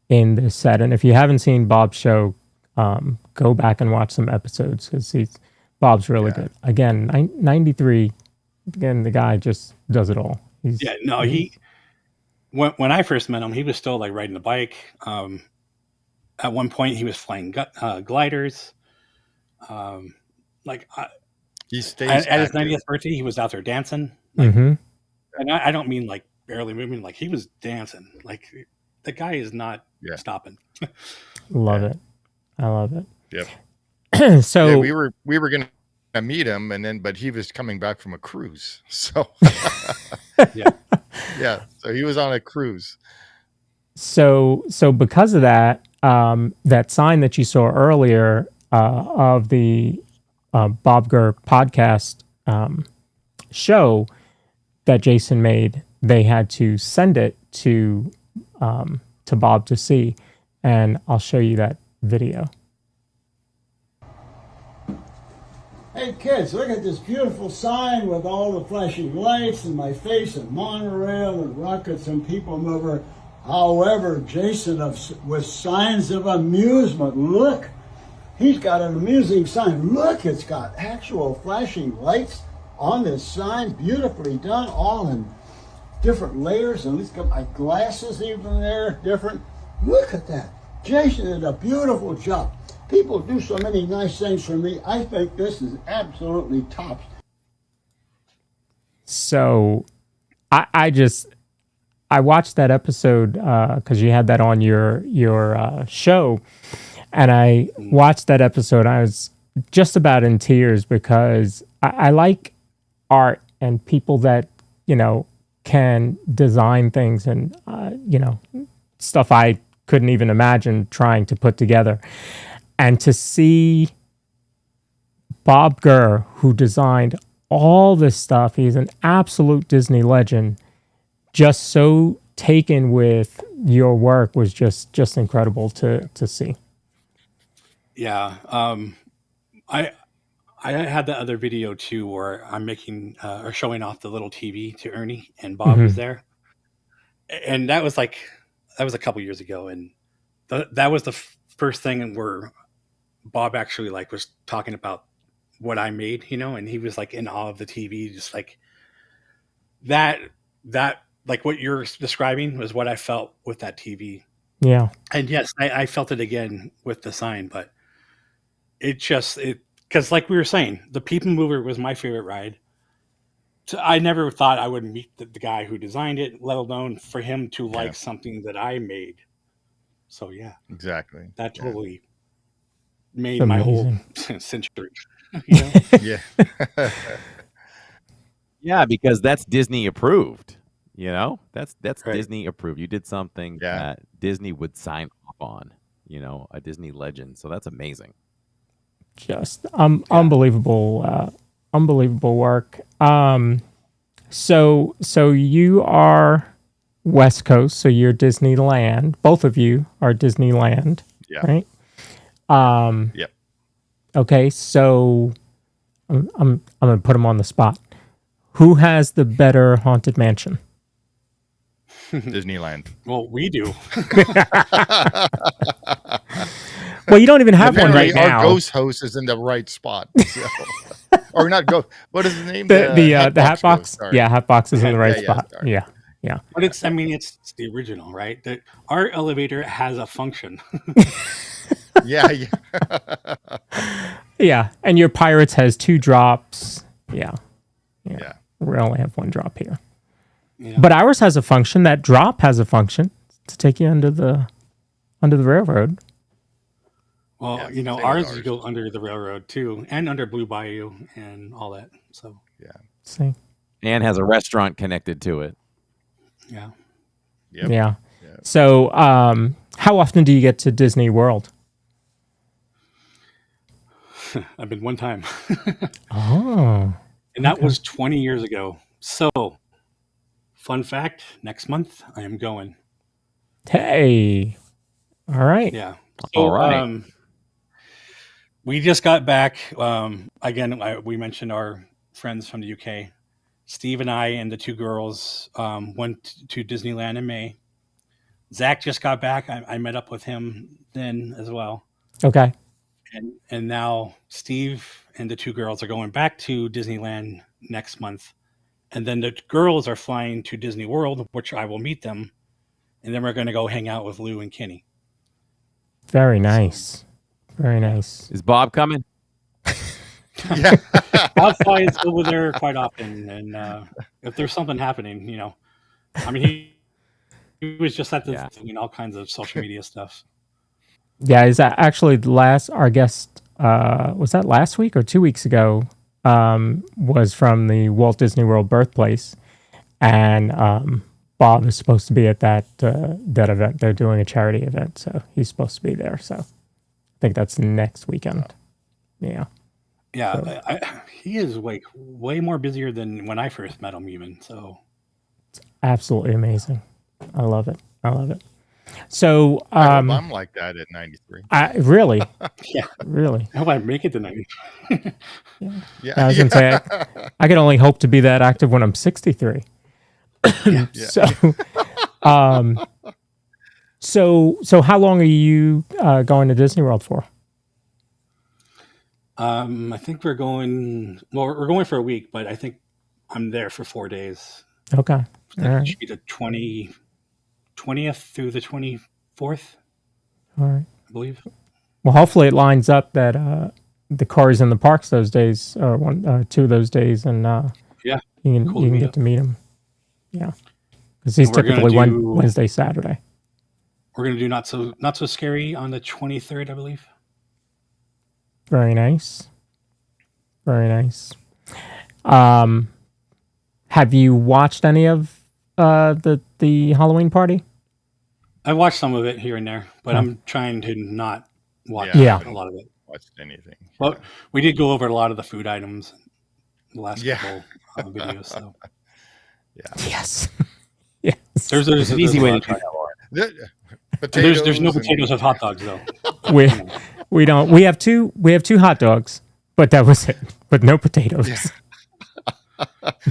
in this set. And if you haven't seen Bob's show, go back and watch some episodes because Bob's really good. Again, 93. Again, the guy just does it all. When I first met him, he was still like riding a bike. At one point, he was flying gliders. He stays at his 90th birthday, he was out there dancing. And I don't mean like barely moving; like he was dancing. Like the guy is not stopping. Love it. I love it. Yep. So we were gonna meet him, but he was coming back from a cruise. So yeah. So he was on a cruise. So because of that, that sign that you saw earlier of the Bob Gurr podcast show that Jason made, they had to send it to Bob to see, and I'll show you that video. Hey kids, look at this beautiful sign with all the flashing lights and my face and monorail and rockets and people mover. However, Jason with Signs of Amusement, look, he's got an amusing sign. Look, it's got actual flashing lights on this sign, beautifully done, all in different layers, and he's got my glasses even there, different. Look at that. Jason did a beautiful job. People do so many nice things for me. I think this is absolutely tops. So I watched that episode because you had that on your show, and I watched that episode. I was just about in tears because I like art and people that, you know, can design things and, you know, stuff I couldn't even imagine trying to put together. And to see Bob Gurr, who designed all this stuff, he's an absolute Disney legend, just so taken with your work was just incredible to see. Yeah. I had that other video too where I'm making or showing off the little TV to Ernie, and Bob was there. And that was a couple years ago, and that was the first thing where Bob actually was talking about what I made, you know, and he was like in awe of the TV, just like that like what you're describing was what I felt with that TV. Yeah. And yes, I felt it again with the sign, but because like we were saying, the People Mover was my favorite ride. So I never thought I would meet the guy who designed it, let alone for him to like something that I made. So yeah, exactly. That totally made my whole century. You know? Yeah. Yeah, because that's Disney approved. You know, that's right. Disney approved. You did something that Disney would sign off on. You know, a Disney legend. So that's amazing. Just unbelievable, unbelievable work. So you are West Coast, so you're Disneyland. Both of you are Disneyland, Yeah. right? Yep. Okay, so I'm gonna put him on the spot. Who has the better haunted mansion? Disneyland. Well, we do. Well, you don't even have one Apparently, right now. Our ghost host is in the right spot. So. Or not ghost. What is the name? The hat box. Sorry. Yeah, hat box is in the right Yeah, spot. sorry. Yeah. But it's the original, right? Our elevator has a function. Yeah. Yeah, and your Pirates has 2 drops. Yeah. We only have 1 drop here. Yeah. But ours has a function. That drop has a function to take you under the railroad. Well, ours you go under the railroad too, and under Blue Bayou and all that. So See. And has a restaurant connected to it. Yeah. Yep. Yeah. So, how often do you get to Disney World? I've been one time. Oh. And that was 20 years ago. So, fun fact, next month I am going. Hey. All right. Yeah. So, all right. We just got back. Again, we mentioned our friends from the UK. Steve and I and the 2 girls went to Disneyland in May. Zach just got back. I met up with him then as well. Okay. And now Steve and the 2 girls are going back to Disneyland next month. And then the girls are flying to Disney World, which I will meet them. And then we're going to go hang out with Lou and Kenny. Very nice. Very nice. Is Bob coming? Yeah. Bob flies over there quite often. And if there's something happening, I mean, he was just at the all kinds of social media stuff. Yeah, is that actually our guest, was that last week or 2 weeks ago, was from the Walt Disney World birthplace. And Bob is supposed to be at that event. They're doing a charity event, so he's supposed to be there. So I think that's next weekend. Yeah. Yeah, So, he is way more busier than when I first met him even. So absolutely amazing. I love it. So I'm like that at 93. Really? Yeah. Really? I hope I make it to 90. Yeah. I was going to say, I can only hope to be that active when I'm 63. So how long are you going to Disney World for? I think we're going for a week, but I think I'm there for 4 days. Okay. That All right. should be the 20th through the 24th, All right. I believe. Well, hopefully it lines up that the Corey's in the parks those days, or 2 of those days, and Yeah. you Cool can to meet get up. to meet him. Yeah, because he's And we're gonna typically do- Wednesday, Saturday. We're going to do not so scary on the 23rd, I believe. Very nice. Very nice. Have you watched any of the Halloween party? I watched some of it here and there, but Oh. I'm trying to not watch Yeah. a lot of it. Watched anything. But we did go over a lot of the food items the last Yeah. couple videos. So Yes. Yes. there's an easy way to try try that, Lauren. There's no Potatoes and- potatoes with hot dogs though. We don't. We have two hot dogs, but that was it. But no potatoes.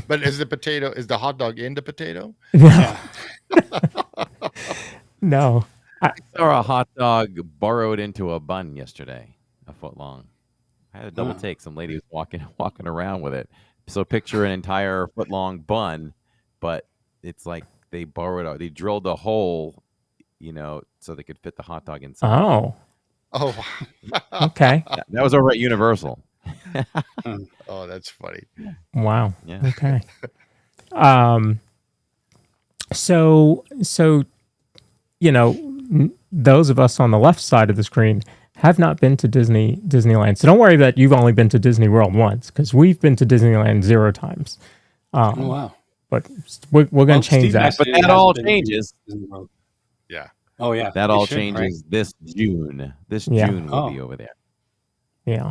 But is the hot dog in the potato? No. No. I saw a hot dog burrowed into a bun yesterday, a foot long. I had a double take. Some lady was walking around with it. So picture an entire foot long bun, but it's like they burrowed out. They drilled a hole, so they could fit the hot dog inside. Oh. Okay. That was over at Universal. Oh, that's funny. Wow. Yeah. Okay. So those of us on the left side of the screen have not been to Disneyland. So don't worry that you've only been to Disney World once, because we've been to Disneyland 0 times. Oh wow! But we're going to change that. But that all changes. Yeah. Oh yeah. That It all should, changes this June. This Yeah. June we'll be over there Yeah.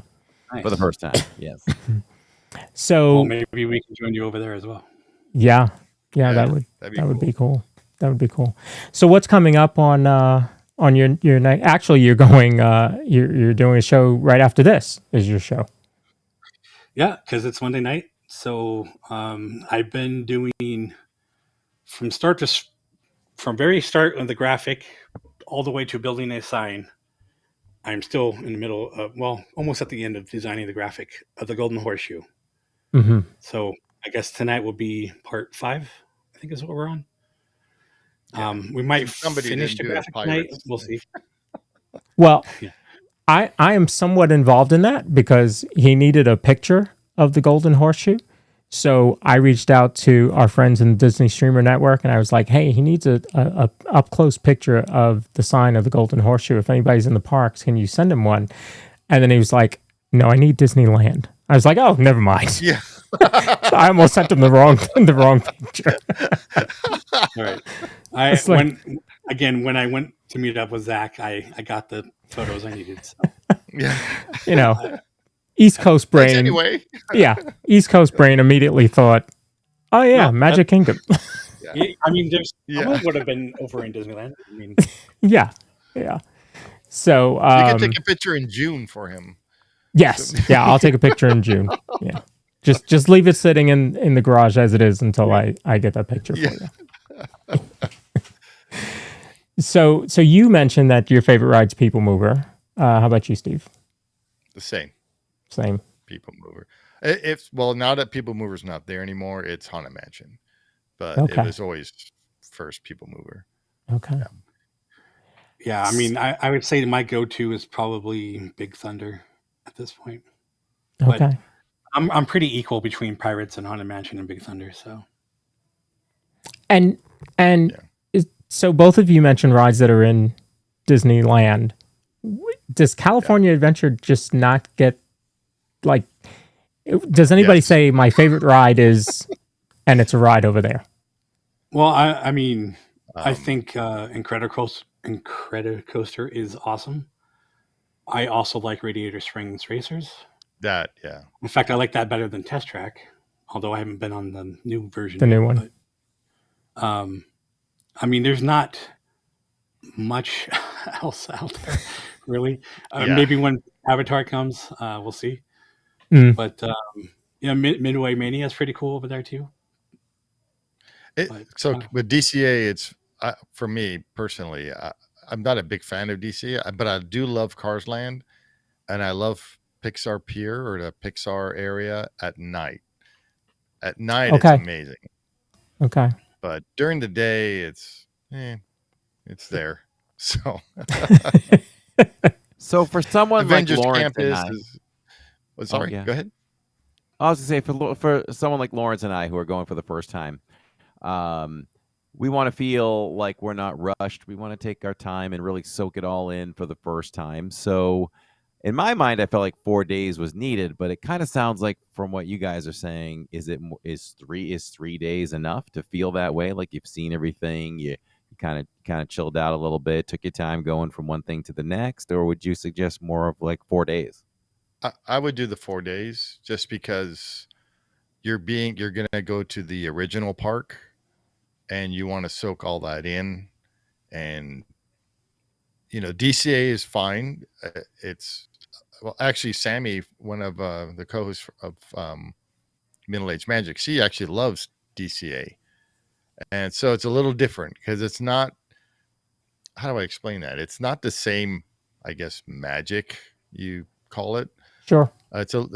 for the first time. Yes. So Well, maybe we can join you over there as well. yeah, Yeah, that would that'd be be cool. That would be cool. So what's coming up on your night? Actually, you're going. You're doing a show right after this. Is your show? Yeah, because it's Monday night. So I've been doing from very start of the graphic all the way to building a sign. I'm still in the middle of, almost at the end of designing the graphic of the Golden Horseshoe. Mm-hmm. So I guess tonight will be part 5, I think is what we're on. We might finish the graphic tonight. We'll see. Well, I am somewhat involved in that because he needed a picture of the Golden Horseshoe. So I reached out to our friends in the Disney Streamer Network, and I was like, hey, he needs a up-close picture of the sign of the Golden Horseshoe. If anybody's in the parks, can you send him one? And then he was like, no, I need Disneyland. I was like, oh, never mind. Yeah. I almost sent him the wrong picture. All right. When I went to meet up with Zach, I got the photos I needed. So. Yeah. East Coast brain. Thanks anyway. Yeah. East Coast brain immediately thought, oh, yeah, Magic Kingdom. I mean, someone would have been over in Disneyland. I mean, yeah. So you can take a picture in June for him. Yes. Yeah, I'll take a picture in June. Yeah. Just leave it sitting in the garage as it is until I get that picture for you. So you mentioned that your favorite ride's People Mover. How about you, Steve? The same. People Mover. Now that People Mover's not there anymore, it's Haunted Mansion. But it was always first People Mover. Okay. Yeah, I mean, I would say my go-to is probably Big Thunder at this point. But okay. I'm pretty equal between Pirates and Haunted Mansion and Big Thunder. So. So both of you mentioned rides that are in Disneyland. Does California Adventure just not get does anybody say my favorite ride is, and it's a ride over there? Well, I mean, I think Incredicoaster is awesome. I also like Radiator Springs Racers. In fact, I like that better than Test Track, although I haven't been on the new version. The new one. But, I mean, there's not much else out there, really. Maybe when Avatar comes, we'll see. But Midway Mania is pretty cool over there too. With DCA, it's for me personally. I'm not a big fan of DCA, but I do love Cars Land, and I love Pixar Pier or the Pixar area at night. At night, it's amazing. Okay. But during the day, it's there. So. So for someone Avengers like Lawrence Campus and I, sorry, go ahead. I was going to say for someone like Lawrence and I who are going for the first time, we want to feel like we're not rushed. We want to take our time and really soak it all in for the first time. So in my mind, I felt like 4 days was needed, but it kind of sounds like from what you guys are saying, is 3 days enough to feel that way? Like you've seen everything, you kind of chilled out a little bit, took your time going from one thing to the next, or would you suggest more of like 4 days? I would do the 4 days just because you're going to go to the original park and you want to soak all that in. And, DCA is fine. Actually, Sammy, one of the co-hosts of Middle Age Magic, she actually loves DCA. And so it's a little different because it's not, how do I explain that? It's not the same, I guess, magic you call it. Sure. So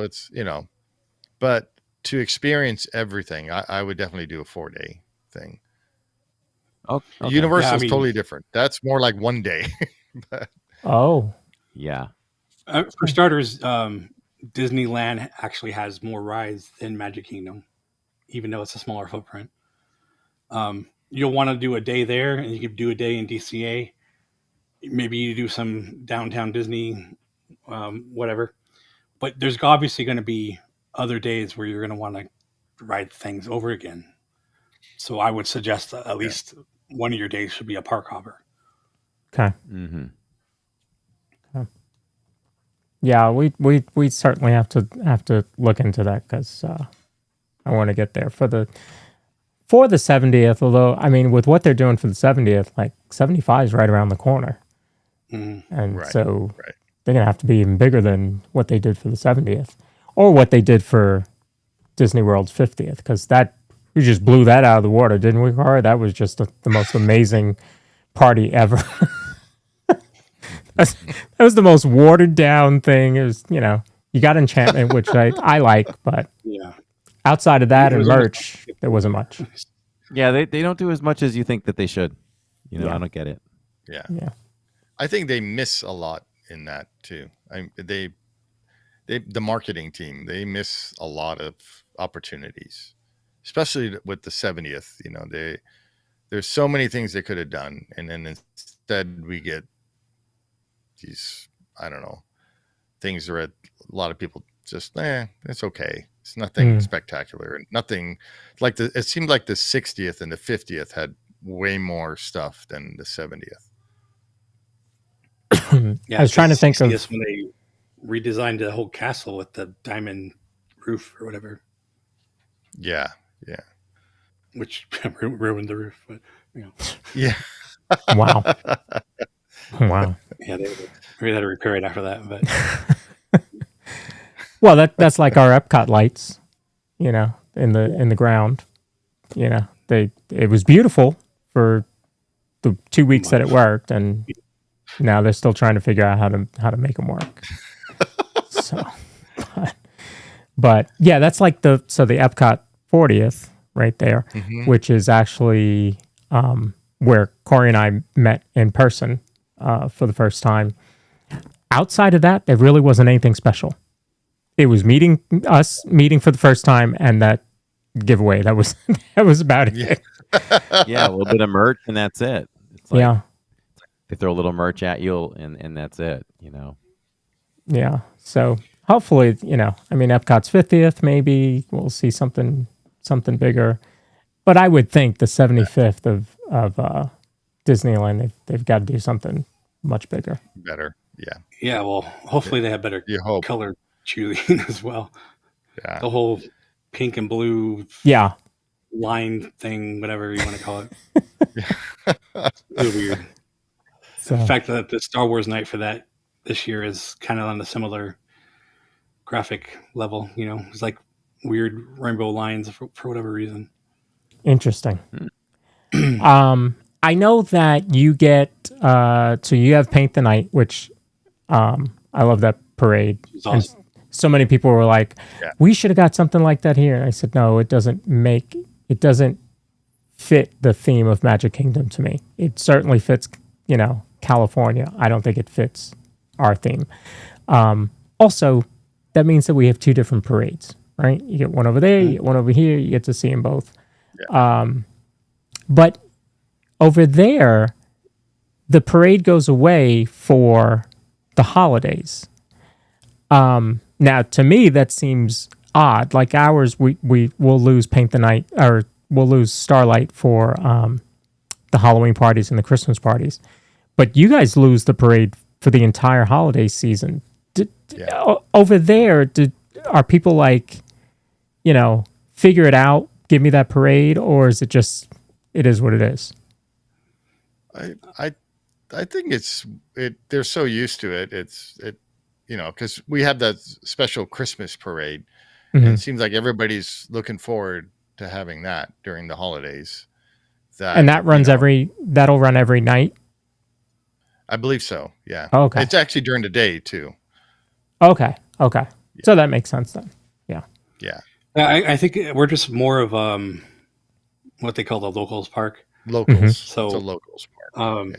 it's, but to experience everything, I would definitely do a 4-day thing. Okay. Universal is totally different. That's more like 1 day. But, yeah. For starters, Disneyland actually has more rides than Magic Kingdom, even though it's a smaller footprint. You'll want to do a day there, and you could do a day in DCA. Maybe you do some downtown Disney, whatever. But there's obviously going to be other days where you're going to want to ride things over again. So I would suggest at least one of your days should be a park hopper. Okay. Mm-hmm. Okay. Yeah, we certainly have to look into that because I want to get there for for the 70th, although, I mean, with what they're doing for the 70th, like 75 is right around the corner. And so they're going to have to be even bigger than what they did for the 70th or what they did for Disney World's 50th, because we just blew that out of the water, didn't we, Cara? That was just the most amazing party ever. That was the most watered down thing. It was, you got enchantment, which I like, but outside of that and merch, there wasn't much. Yeah, they don't do as much as you think that they should. I don't get it. Yeah. I think they miss a lot in that too. The marketing team, they miss a lot of opportunities, especially with the 70th. There's so many things they could have done, and then instead we get these, I don't know, things that a lot of people just, it's okay. It's nothing spectacular and nothing like it seemed like the 60th and the 50th had way more stuff than the 70th. I was trying to think of when they redesigned the whole castle with the diamond roof or whatever. Yeah. Which ruined the roof, but Yeah. Wow. Wow. Yeah, they had to repair it after that, but well, that's like our Epcot lights, in the ground. It was beautiful for the 2 weeks that it worked, and now they're still trying to figure out how to make them work. So, but yeah, that's like the Epcot 40th right there, which is actually where Corey and I met in person for the first time. Outside of that, there really wasn't anything special. It was meeting for the first time and that giveaway. That was about it. Yeah, a little bit of merch and that's it. It's like, they throw a little merch at you and that's it. Yeah. So hopefully, Epcot's 50th, maybe we'll see something bigger. But I would think the 75th of Disneyland, they've got to do something much bigger. Better. Yeah. Yeah. Well, hopefully they have better color choosing as well. Yeah. The whole pink and blue. Yeah. Line thing, whatever you want to call it. Really weird. So. The fact that the Star Wars night for that this year is kind of on the similar graphic level, it's like weird rainbow lines for whatever reason. Interesting. I know that you get so you have Paint the Night, which I love that parade. It's awesome. And so many people were like, we should have got something like that here. And I said, no, it doesn't fit the theme of Magic Kingdom to me. It certainly fits, California. I don't think it fits our theme. Also, that means that we have two different parades, right? You get one over there, you get one over here, you get to see them both. Yeah. But over there, the parade goes away for the holidays. Now, to me, that seems odd. Like ours, we will lose Paint the Night, or we'll lose Starlight for the Halloween parties and the Christmas parties. But you guys lose the parade for the entire holiday season. Over there, are people like, figure it out, give me that parade, or is it just, it is what it is? I think they're so used to it. Because we have that special Christmas parade. And it seems like everybody's looking forward to having that during the holidays. And that runs that'll run every night? I believe so. Yeah. Oh, okay. It's actually during the day too. Okay. Yeah. So that makes sense then. Yeah. Yeah. I think we're just more of what they call the locals park. Locals. So it's a locals park.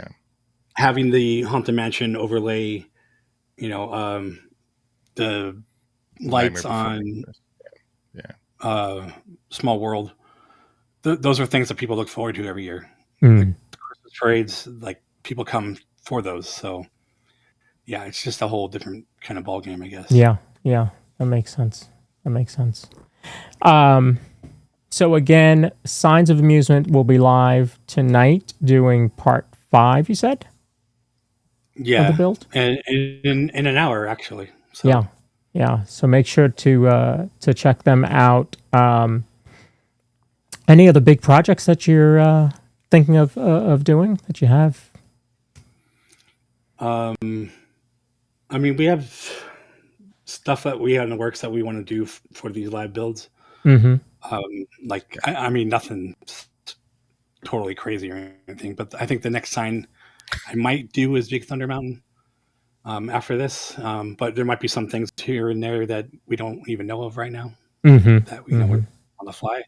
Having the Haunted Mansion overlay, the lights on Small World. Those are things that people look forward to every year. The Christmas parades, like people come for those. So yeah, it's just a whole different kind of ball game, I guess. Yeah. That makes sense. So again, Signs of Amusement will be live tonight doing part 5, you said? Yeah. Of the build? And in an hour, actually. So. Yeah. So make sure to check them out. Any other big projects that you're thinking of doing that you have? I mean, we have stuff that we have in the works that we want to do for these live builds. Mm-hmm. Like, I mean, nothing totally crazy or anything, but I think the next sign I might do is Big Thunder Mountain after this. But there might be some things here and there that we don't even know of right now that we know we're on the fly.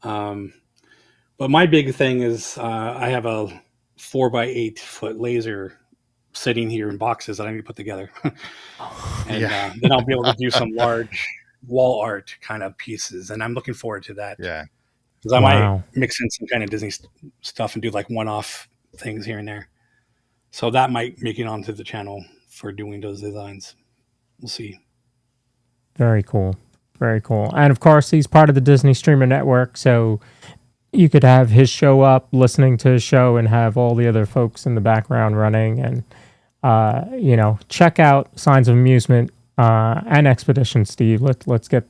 But my big thing is I have a 4x8 foot laser sitting here in boxes that I need to put together. And then I'll be able to do some large wall art kind of pieces. And I'm looking forward to that. Yeah. Because I might mix in some kind of Disney stuff and do like one-off things here and there. So that might make it onto the channel for doing those designs. We'll see. Very cool. Very cool. And of course, he's part of the Disney Streamer Network. So you could have his show up, listening to his show, and have all the other folks in the background running. And, check out Signs of Amusement and Expedition, Steve. Let's get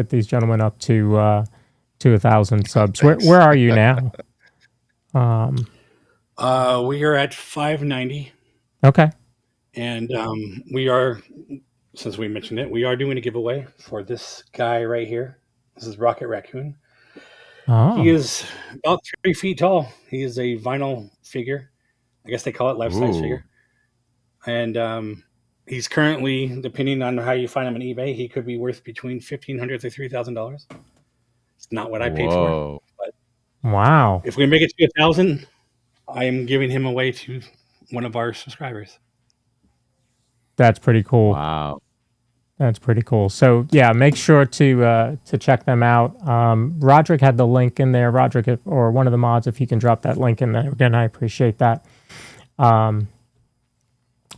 these gentlemen up to 1,000 subs. Where are you now? We are at 590. Okay. And we are, since we mentioned it, we are doing a giveaway for this guy right here. This is Rocket Raccoon. Oh. He is about 3 feet tall. He is a vinyl figure. I guess they call it life-size figure. And he's currently, depending on how you find him on eBay, he could be worth between $1,500 to $3,000. It's not what I paid for. But wow. if we make it to 1,000, I am giving him away to one of our subscribers. That's pretty cool. Wow. That's pretty cool. So yeah, make sure to check them out. Roderick had the link in there. Roderick, or one of the mods, if you can drop that link in there again, I appreciate that.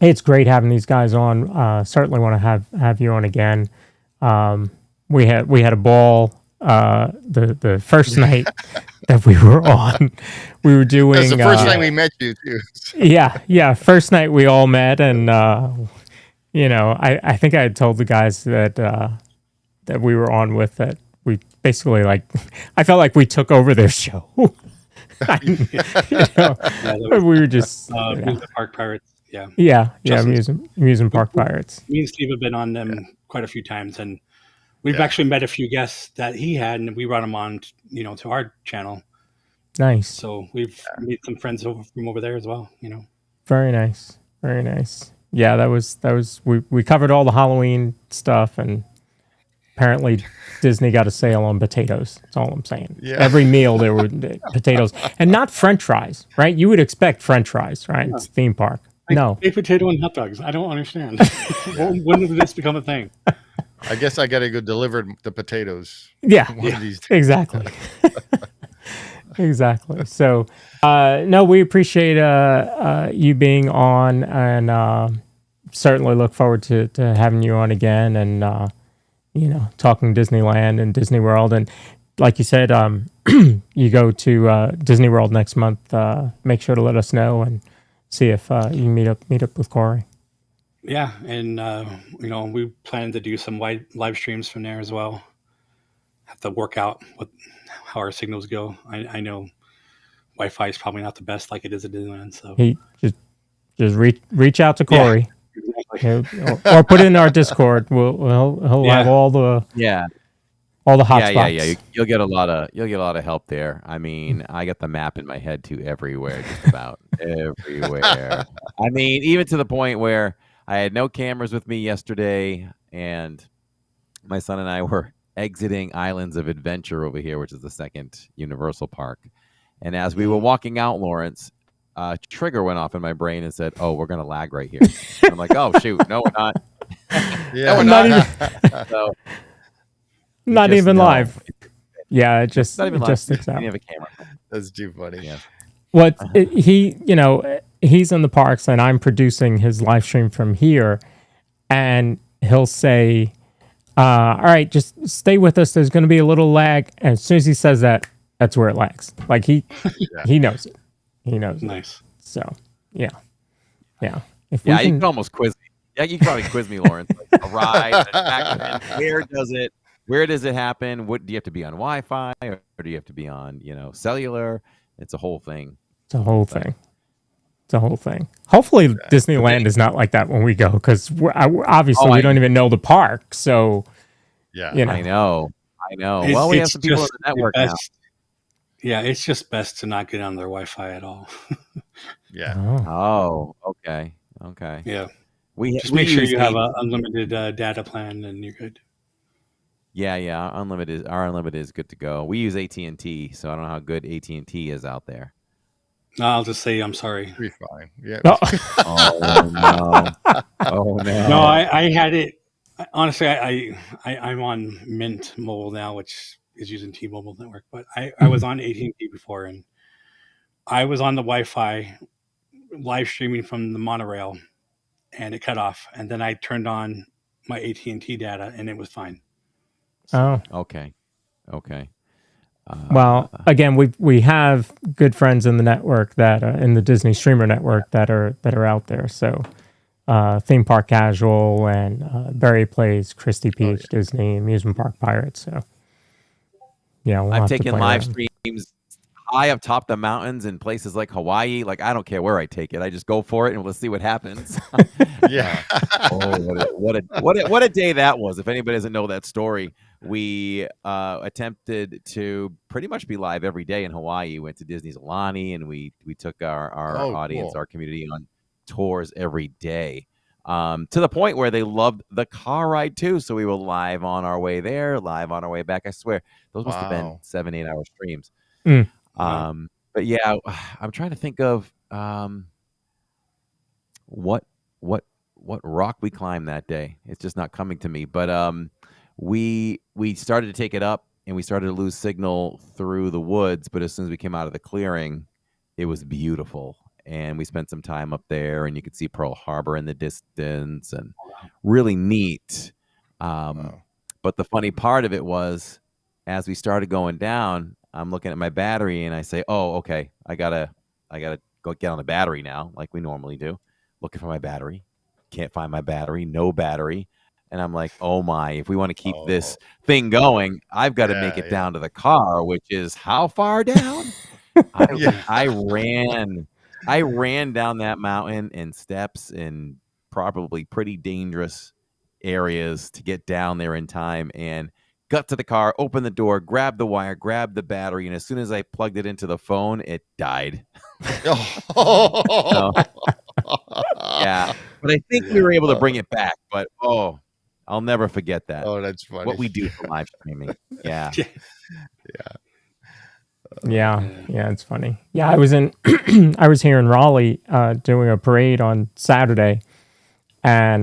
It's great having these guys on. Certainly want to have you on again. We had a ball the first night that we were on. We were doing. That's the first time we met you too. Yeah. First night we all met, and I think I had told the guys that we were on with that we basically I felt like we took over their show. We were just Amusement Park Pirates. Amusement Park Pirates. Me and Steve have been on them quite a few times, and we've actually met a few guests that he had, and we brought them on, to our channel. Nice. So we've made some friends from over there as well. Very nice. Very nice. Yeah, that was we covered all the Halloween stuff, and apparently Disney got a sale on potatoes. That's all I'm saying. Yeah. Every meal there were potatoes, and not French fries, right? You would expect French fries, right? It's a theme park. No. Baked potato and hot dogs. I don't understand. When did this become a thing? I guess I got to go deliver the potatoes. Yeah, one of these days. Exactly. Exactly. So, no, we appreciate you being on, and certainly look forward to having you on again, and talking Disneyland and Disney World. And like you said, you go to Disney World next month. Make sure to let us know and see if you can meet up with Corey. Yeah, and we plan to do some live streams from there as well. Have to work out how our signals go. I know Wi-Fi is probably not the best like it is at Disneyland. So he just reach out to Corey, exactly. or put it in our Discord. He'll have all the all the hotspots. Yeah. You'll get a lot of help there. I mean, I got the map in my head too everywhere, just about everywhere. I mean, even to the point where I had no cameras with me yesterday, and my son and I were exiting Islands of Adventure over here, which is the second Universal park. And as we were walking out, Lawrence, trigger went off in my brain and said, "Oh, we're gonna lag right here." I'm like, "Oh shoot, no, we're not." Yeah, we're not. So, not even live. Yeah, it just sticks out. You have a camera. That's too funny. Yeah. He's in the parks, and I'm producing his live stream from here, and he'll say, all right, just stay with us. There's going to be a little lag. And as soon as he says that, that's where it lags. Like he knows it. He knows. Nice. It. So yeah. You can almost quiz me. Yeah, you can probably quiz me, Lawrence. Like a ride, an attraction, where does it? Where does it happen? What do you have to be on Wi-Fi, or do you have to be on, cellular? It's a whole thing. It's a whole thing. It's a whole thing. Hopefully, Disneyland is not like that when we go, because obviously we don't even know the park. So, yeah, you know. I know. Well, we have some people on the network now. Yeah, it's just best to not get on their Wi-Fi at all. Yeah. Oh, okay. Yeah. We just make sure use you have an unlimited data plan, and you're good. Yeah. Our unlimited is good to go. We use AT&T, so I don't know how good AT&T is out there. No, I'll just say I'm sorry. Be fine. Yeah. No. Oh no. No, I had it. Honestly, I'm on Mint Mobile now, which is using T-Mobile network. But I was on AT&T before, and I was on the Wi-Fi live streaming from the monorail, and it cut off. And then I turned on my AT&T data, and it was fine. So, okay. Well, again, we have good friends in the network that in the Disney streamer network that are out there. So, Theme Park Casual and Barry Plays, Christy PH Disney, Amusement Park Pirates. So, yeah, I've taken live streams high up top the mountains in places like Hawaii. Like, I don't care where I take it. I just go for it, and let's see what happens. Yeah. What a day that was. If anybody doesn't know that story, we attempted to pretty much be live every day in Hawaii. We went to Disney's Aulani, and we took our audience, cool. our community on tours every day, to the point where they loved the car ride too. So we were live on our way there, live on our way back. I swear those must have been 7-8 hour streams. But yeah, I'm trying to think of what rock we climbed that day. It's just not coming to me. But we started to take it up, and we started to lose signal through the woods. But as soon as we came out of the clearing, it was beautiful, and we spent some time up there, and you could see Pearl Harbor in the distance, and really neat. But the funny part of it was, as we started going down, I'm looking at my battery, and I say, "Oh, okay, I gotta go get on the battery now, like we normally do." Looking for my battery, can't find my battery, no battery, and I'm like, "Oh my! If we want to keep this thing going, I've got to make it down to the car, which is how far down?" I ran down that mountain and steps in probably pretty dangerous areas to get down there in time, and got to the car, opened the door, grabbed the wire, grabbed the battery, and as soon as I plugged it into the phone, it died. So, yeah, but I think we were able to bring it back. But I'll never forget that. Oh, that's funny. What we do for live streaming. Yeah. Yeah, it's funny. Yeah, I was here in Raleigh doing a parade on Saturday, and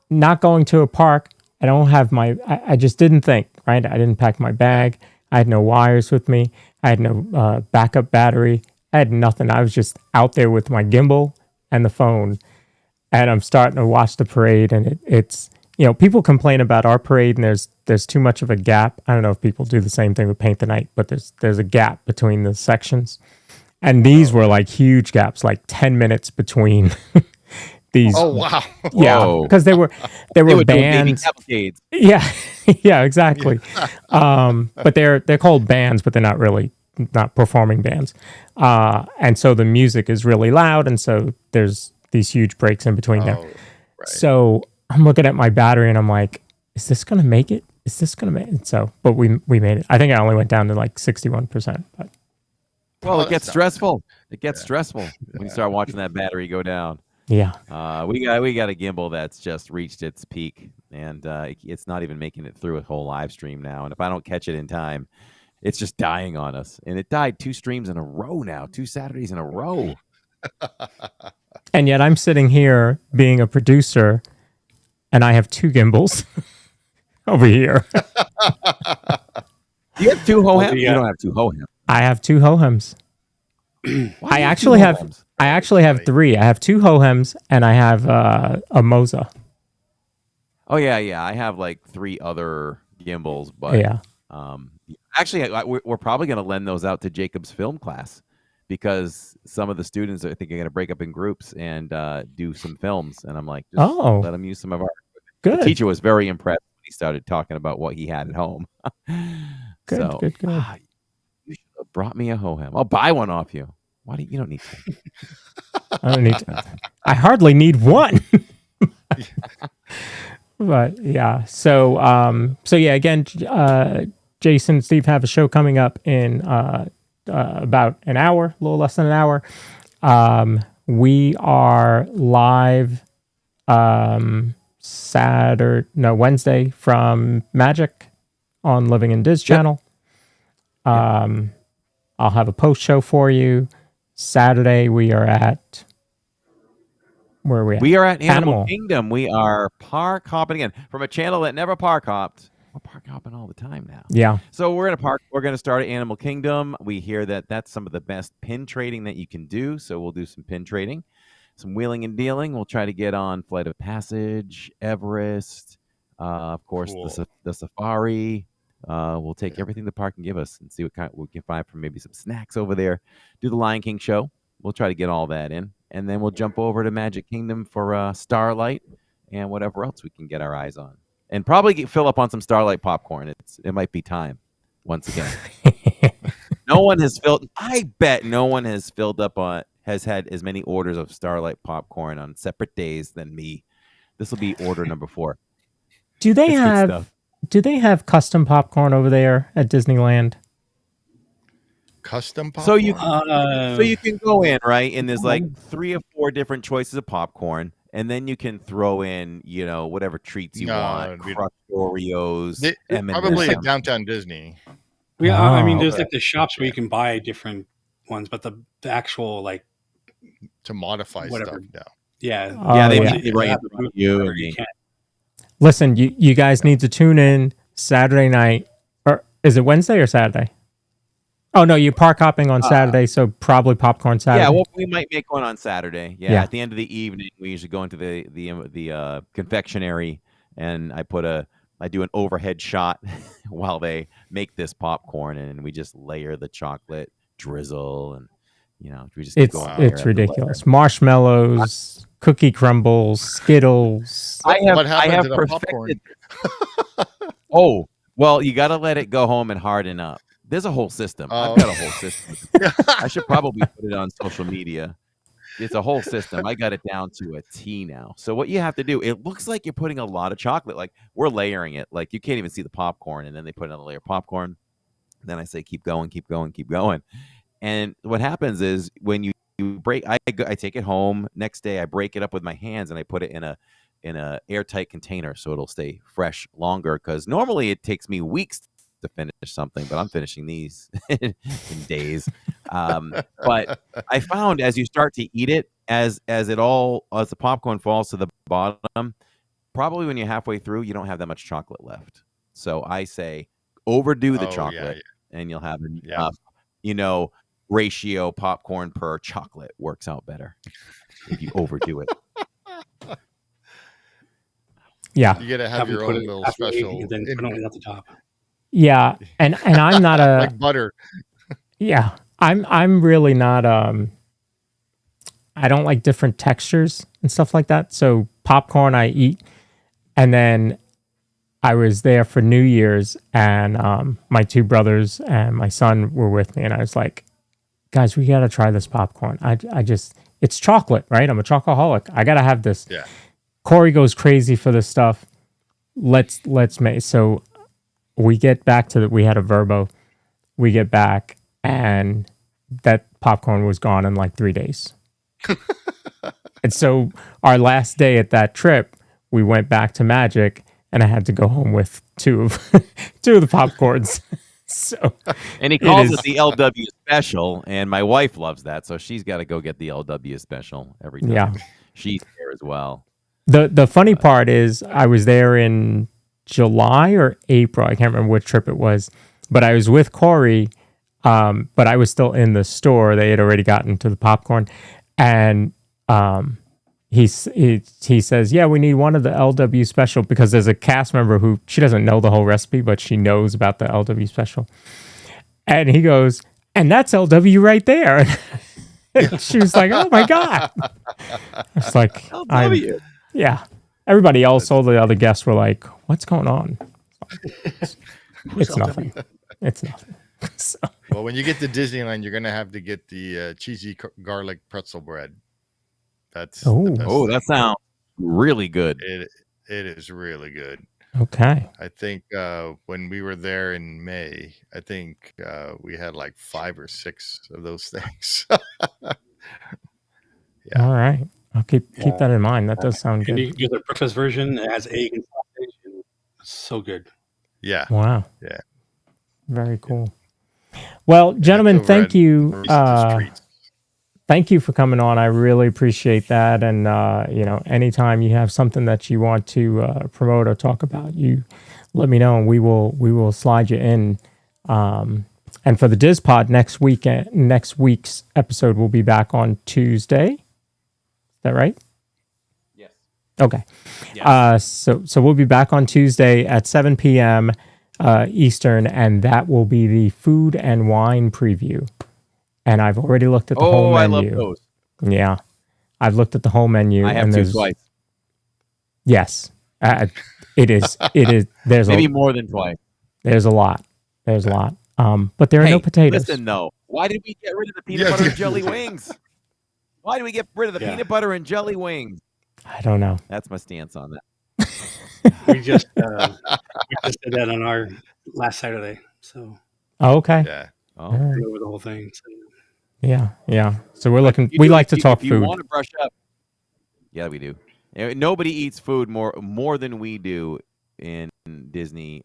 not going to a park. I don't have I just didn't think, right? I didn't pack my bag. I had no wires with me. I had no backup battery. I had nothing. I was just out there with my gimbal and the phone, and I'm starting to watch the parade, and it's people complain about our parade, and there's too much of a gap. I don't know if people do the same thing with Paint the Night, but there's a gap between the sections, and these were like huge gaps, like 10 minutes between these. Oh wow! Yeah, because they were bands. Yeah, yeah, exactly. But they're called bands, but they're not performing bands. And so the music is really loud, and so there's these huge breaks in between there. Right. So I'm looking at my battery, and I'm like, "Is this gonna make it? Is this gonna make it?" So, but we made it. I think I only went down to like 61%. But well, it gets stressful. It gets stressful when you start watching that battery go down. Yeah. We got a gimbal that's just reached its peak, and it's not even making it through a whole live stream now. And if I don't catch it in time, it's just dying on us. And it died 2 streams in a row now, 2 Saturdays in a row. And yet I'm sitting here being a producer, and I have 2 gimbals over here. You have 2 Hohems? You don't have 2 Hohems. I have 2 Hohems. I actually have 3. I have 2 Hohems, and I have a Moza. Oh yeah. I have like 3 other gimbals, but yeah. Actually, we're probably going to lend those out to Jacob's film class, because some of the students I think are going to break up in groups and do some films, and I'm like, just let them use some of our. Good. The teacher was very impressed when he started talking about what he had at home. Good, So, good. you should have brought me a ho-ham. I'll buy one off you. Why do you don't need to? I don't need to. I hardly need one. But yeah, so yeah, again, Jason and Steve have a show coming up in about an hour, a little less than an hour. We are live Wednesday from Magic on Living in Diz channel. I'll have a post show for you. Saturday we are at where are we at? We are at Animal Kingdom. We are park hopping again from a channel that never park hopped. We're park hopping all the time now. Yeah. So we're going to start at Animal Kingdom. We hear that that's some of the best pin trading that you can do. So we'll do some pin trading, some wheeling and dealing. We'll try to get on Flight of Passage, Everest, of course, the safari. We'll take everything the park can give us and see what we can find for maybe some snacks over there. Do the Lion King show. We'll try to get all that in. And then we'll jump over to Magic Kingdom for Starlight and whatever else we can get our eyes on. And probably fill up on some Starlight popcorn. It might be time once again. I bet no one has had as many orders of Starlight popcorn on separate days than me. This will be order number 4. Do they have custom popcorn over there at Disneyland? Custom popcorn? So you can go in, right? And there's like 3 or 4 different choices of popcorn. And then you can throw in, whatever treats you want. Crushed Oreos. M&Ms. Probably at Downtown Disney. Yeah, I mean, there's like the shops where you can buy different ones, but the actual to modify whatever. Stuff now. Yeah. They write you. Listen, you guys need to tune in Saturday night. Or is it Wednesday or Saturday? Oh no, you're park hopping on Saturday, so probably popcorn Saturday. Yeah, well, we might make one on Saturday. Yeah, at the end of the evening, we usually go into the confectionery, and I do an overhead shot while they make this popcorn, and we just layer the chocolate drizzle, and we just keep going. It's ridiculous. Marshmallows, cookie crumbles, Skittles. I have perfected. Oh well, you got to let it go home and harden up. There's a whole system. I've got a whole system. I should probably put it on social media. It's a whole system. I got it down to a T now. So what you have to do, it looks like you're putting a lot of chocolate. Like we're layering it. Like you can't even see the popcorn. And then they put another layer of popcorn. Then I say, keep going, keep going, keep going. And what happens is when you break, I take it home. Next day, I break it up with my hands and I put it in a airtight container so it'll stay fresh longer. Because normally it takes me weeks to finish something, but I'm finishing these in days. But I found as you start to eat it, as the popcorn falls to the bottom, probably when you're halfway through, you don't have that much chocolate left. So I say overdo the chocolate, and you'll have enough, ratio popcorn per chocolate works out better if you overdo it. Yeah, you gotta have your own little special. And then put it at the top. Yeah, and I'm not a like butter. Yeah, I'm really not. I don't like different textures and stuff like that. So popcorn I eat, and then I was there for New Year's, and my 2 brothers and my son were with me, and I was like, guys, we gotta try this popcorn. I just it's chocolate, right? I'm a chocoholic. I gotta have this. Yeah. Corey goes crazy for this stuff. Let's make so. We get back to we had a Verbo. We get back, and that popcorn was gone in like 3 days. And so our last day at that trip, we went back to Magic, and I had to go home with 2 of the popcorns. So, and he calls it the LW special, and my wife loves that, so she's got to go get the LW special every time. Yeah. She's there as well. The funny part is I was there in July or April. I can't remember which trip it was, but I was with Corey, but I was still in the store. They had already gotten to the popcorn, and he says, yeah, we need one of the LW special, because there's a cast member who, she doesn't know the whole recipe, but she knows about the LW special. And he goes, and that's LW right there. And she was like, oh my God. It's like, LW. Yeah. Everybody else, all the other guests were like, "What's going on?" It's nothing. It's nothing. So, Well, when you get to Disneyland, you're gonna have to get the cheesy garlic pretzel bread. That's the best thing. That sounds really good. It is really good. Okay. I think when we were there in May, I think we had like 5 or 6 of those things. Yeah. All right. I'll keep that in mind. That does sound And good. you do the breakfast version. It has egg and sausage. And it's so good. Yeah. Wow. Yeah. Very cool. Well, gentlemen, thank you. Thank you for coming on. I really appreciate that. And anytime you have something that you want to promote or talk about, you let me know, and we will slide you in. And for the DIZPod next week's episode will be back on Tuesday. Is that right? Yes. Okay. Yes. So we'll be back on Tuesday at 7 p.m. Eastern, and that will be the food and wine preview. And I've already looked at the whole menu. I love those. Yeah, I've looked at the whole menu. I have and to twice. Yes, it is. There's maybe more than twice. There's a lot. There's a lot. But there are no potatoes. Listen, though, why did we get rid of the peanut butter and jelly wings? Why did we get rid of the peanut butter and jelly wings? I don't know. That's my stance on that. We just did that on our last Saturday. So. Oh, okay. Yeah. Oh. Right. Over the whole thing. So. Yeah. So we're looking. We like to talk if food. You want to brush up? Yeah, we do. Nobody eats food more than we do in Disney.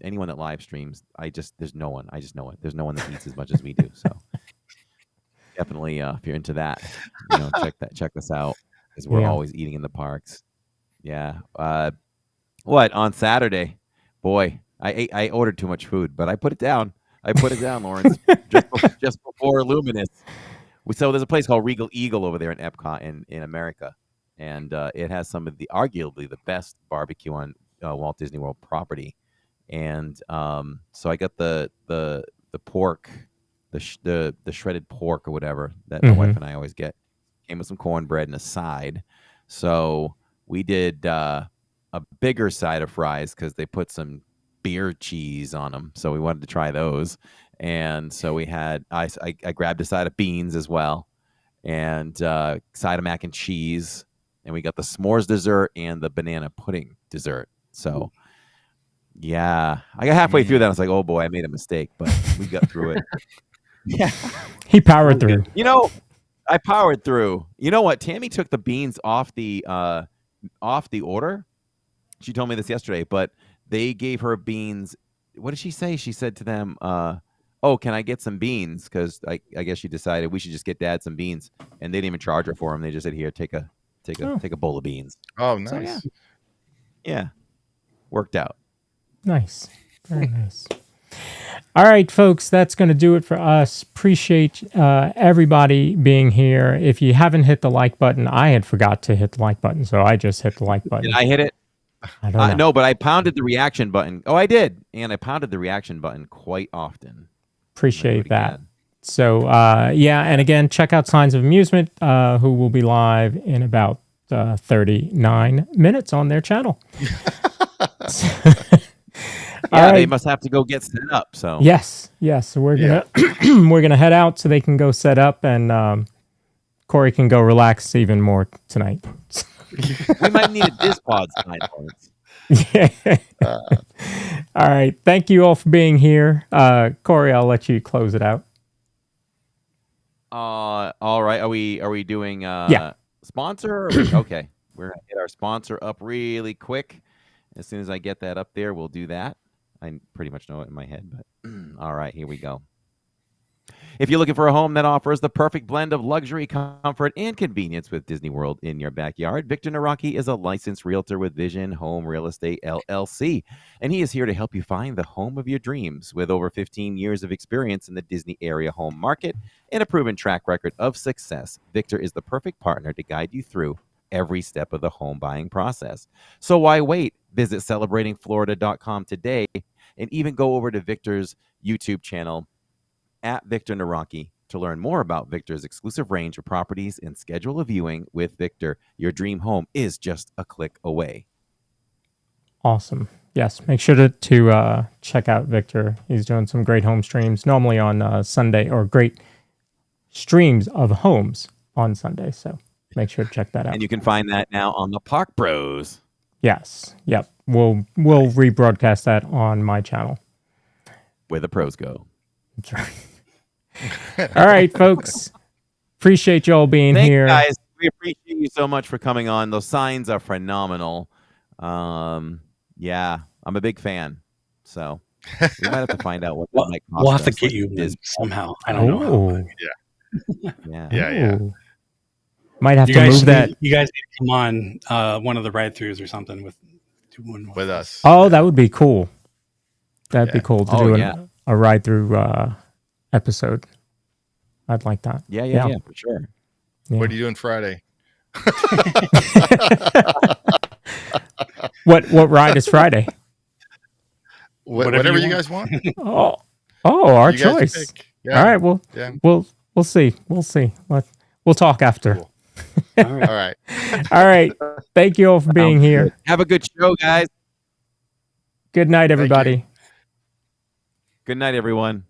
Anyone that live streams, there's no one. I just know it. There's no one that eats as much as we do. So definitely, if you're into that, check us out, because we're always eating in the parks. Yeah. What on Saturday? Boy, I ordered too much food, but I put it down. Lawrence, just before Luminous. So there's a place called Regal Eagle over there in Epcot in America, and it has some of arguably the best barbecue on Walt Disney World property. And so I got the pork, the shredded pork or whatever that my wife and I always get. Came with some cornbread and a side. So we did a bigger side of fries because they put some beer cheese on them, so we wanted to try those. And so we had I grabbed a side of beans as well, and side of mac and cheese, and we got the s'mores dessert and the banana pudding dessert. So yeah, I got halfway through that. I was like, oh boy, I made a mistake, but we got through it. Yeah, he powered through. I powered through. You know what? Tammy took the beans off the order. She told me this yesterday, but they gave her beans. What did she say? She said to them, "Oh, can I get some beans?" Because I guess she decided we should just get Dad some beans, and they didn't even charge her for them. They just said, "Here, take a bowl of beans." Oh, nice. So, yeah, worked out. Nice, very nice. All right, folks, that's going to do it for us. Appreciate everybody being here. If you haven't hit the like button, I had forgot to hit the like button, so I just hit the like button. Did I hit it? I don't know. No, but I pounded the reaction button. Oh, I did. And I pounded the reaction button quite often. Appreciate that. So, and again, check out Signs of Amusement, who will be live in about 39 minutes on their channel. Yeah, they must have to go get set up. So yes. So we're gonna we're gonna head out so they can go set up, and Corey can go relax even more tonight. We might need a DIZPod tonight. Yeah. All right. Thank you all for being here. Corey, I'll let you close it out. All right. Are we doing sponsor? Okay. We're gonna get our sponsor up really quick. As soon as I get that up there, we'll do that. I pretty much know it in my head, but all right, here we go. If you're looking for a home that offers the perfect blend of luxury, comfort, and convenience with Disney World in your backyard, Victor Naraki is a licensed realtor with Vision Home Real Estate, LLC, and he is here to help you find the home of your dreams. With over 15 years of experience in the Disney area home market and a proven track record of success, Victor is the perfect partner to guide you through every step of the home buying process. So why wait? Visit celebratingflorida.com today, and even go over to Victor's YouTube channel at Victor Naraki To learn more about Victor's exclusive range of properties and schedule a viewing with Victor, your dream home is just a click away. Awesome. Yes, make sure to check out Victor. He's doing some great home streams, normally on Sunday, or great streams of homes on Sunday. So make sure to check that out. And you can find that now on the Park Bros. Yes. Yep. We'll rebroadcast that on my channel. Where the pros go. That's right. All right, folks. Appreciate y'all being Thanks, here. guys. We appreciate you so much for coming on. Those signs are phenomenal. Yeah, I'm a big fan. So we might have to find out what that might cost. We'll have to us. get you one somehow. I don't know. Yeah. Might have You to guys move that. You guys need to come on one of the ride-throughs or something with us. Oh, that would be cool. That'd be cool to do a ride through episode. I'd like that. Yeah, for sure. Yeah. What are you doing Friday? What ride is Friday? Whatever you guys want. Oh, our You guys choice. pick. Yeah. All right, we'll see. We'll talk after. All right. All right. Thank you all for being here. Have a good show, guys. Good night, everybody. Good night, everyone.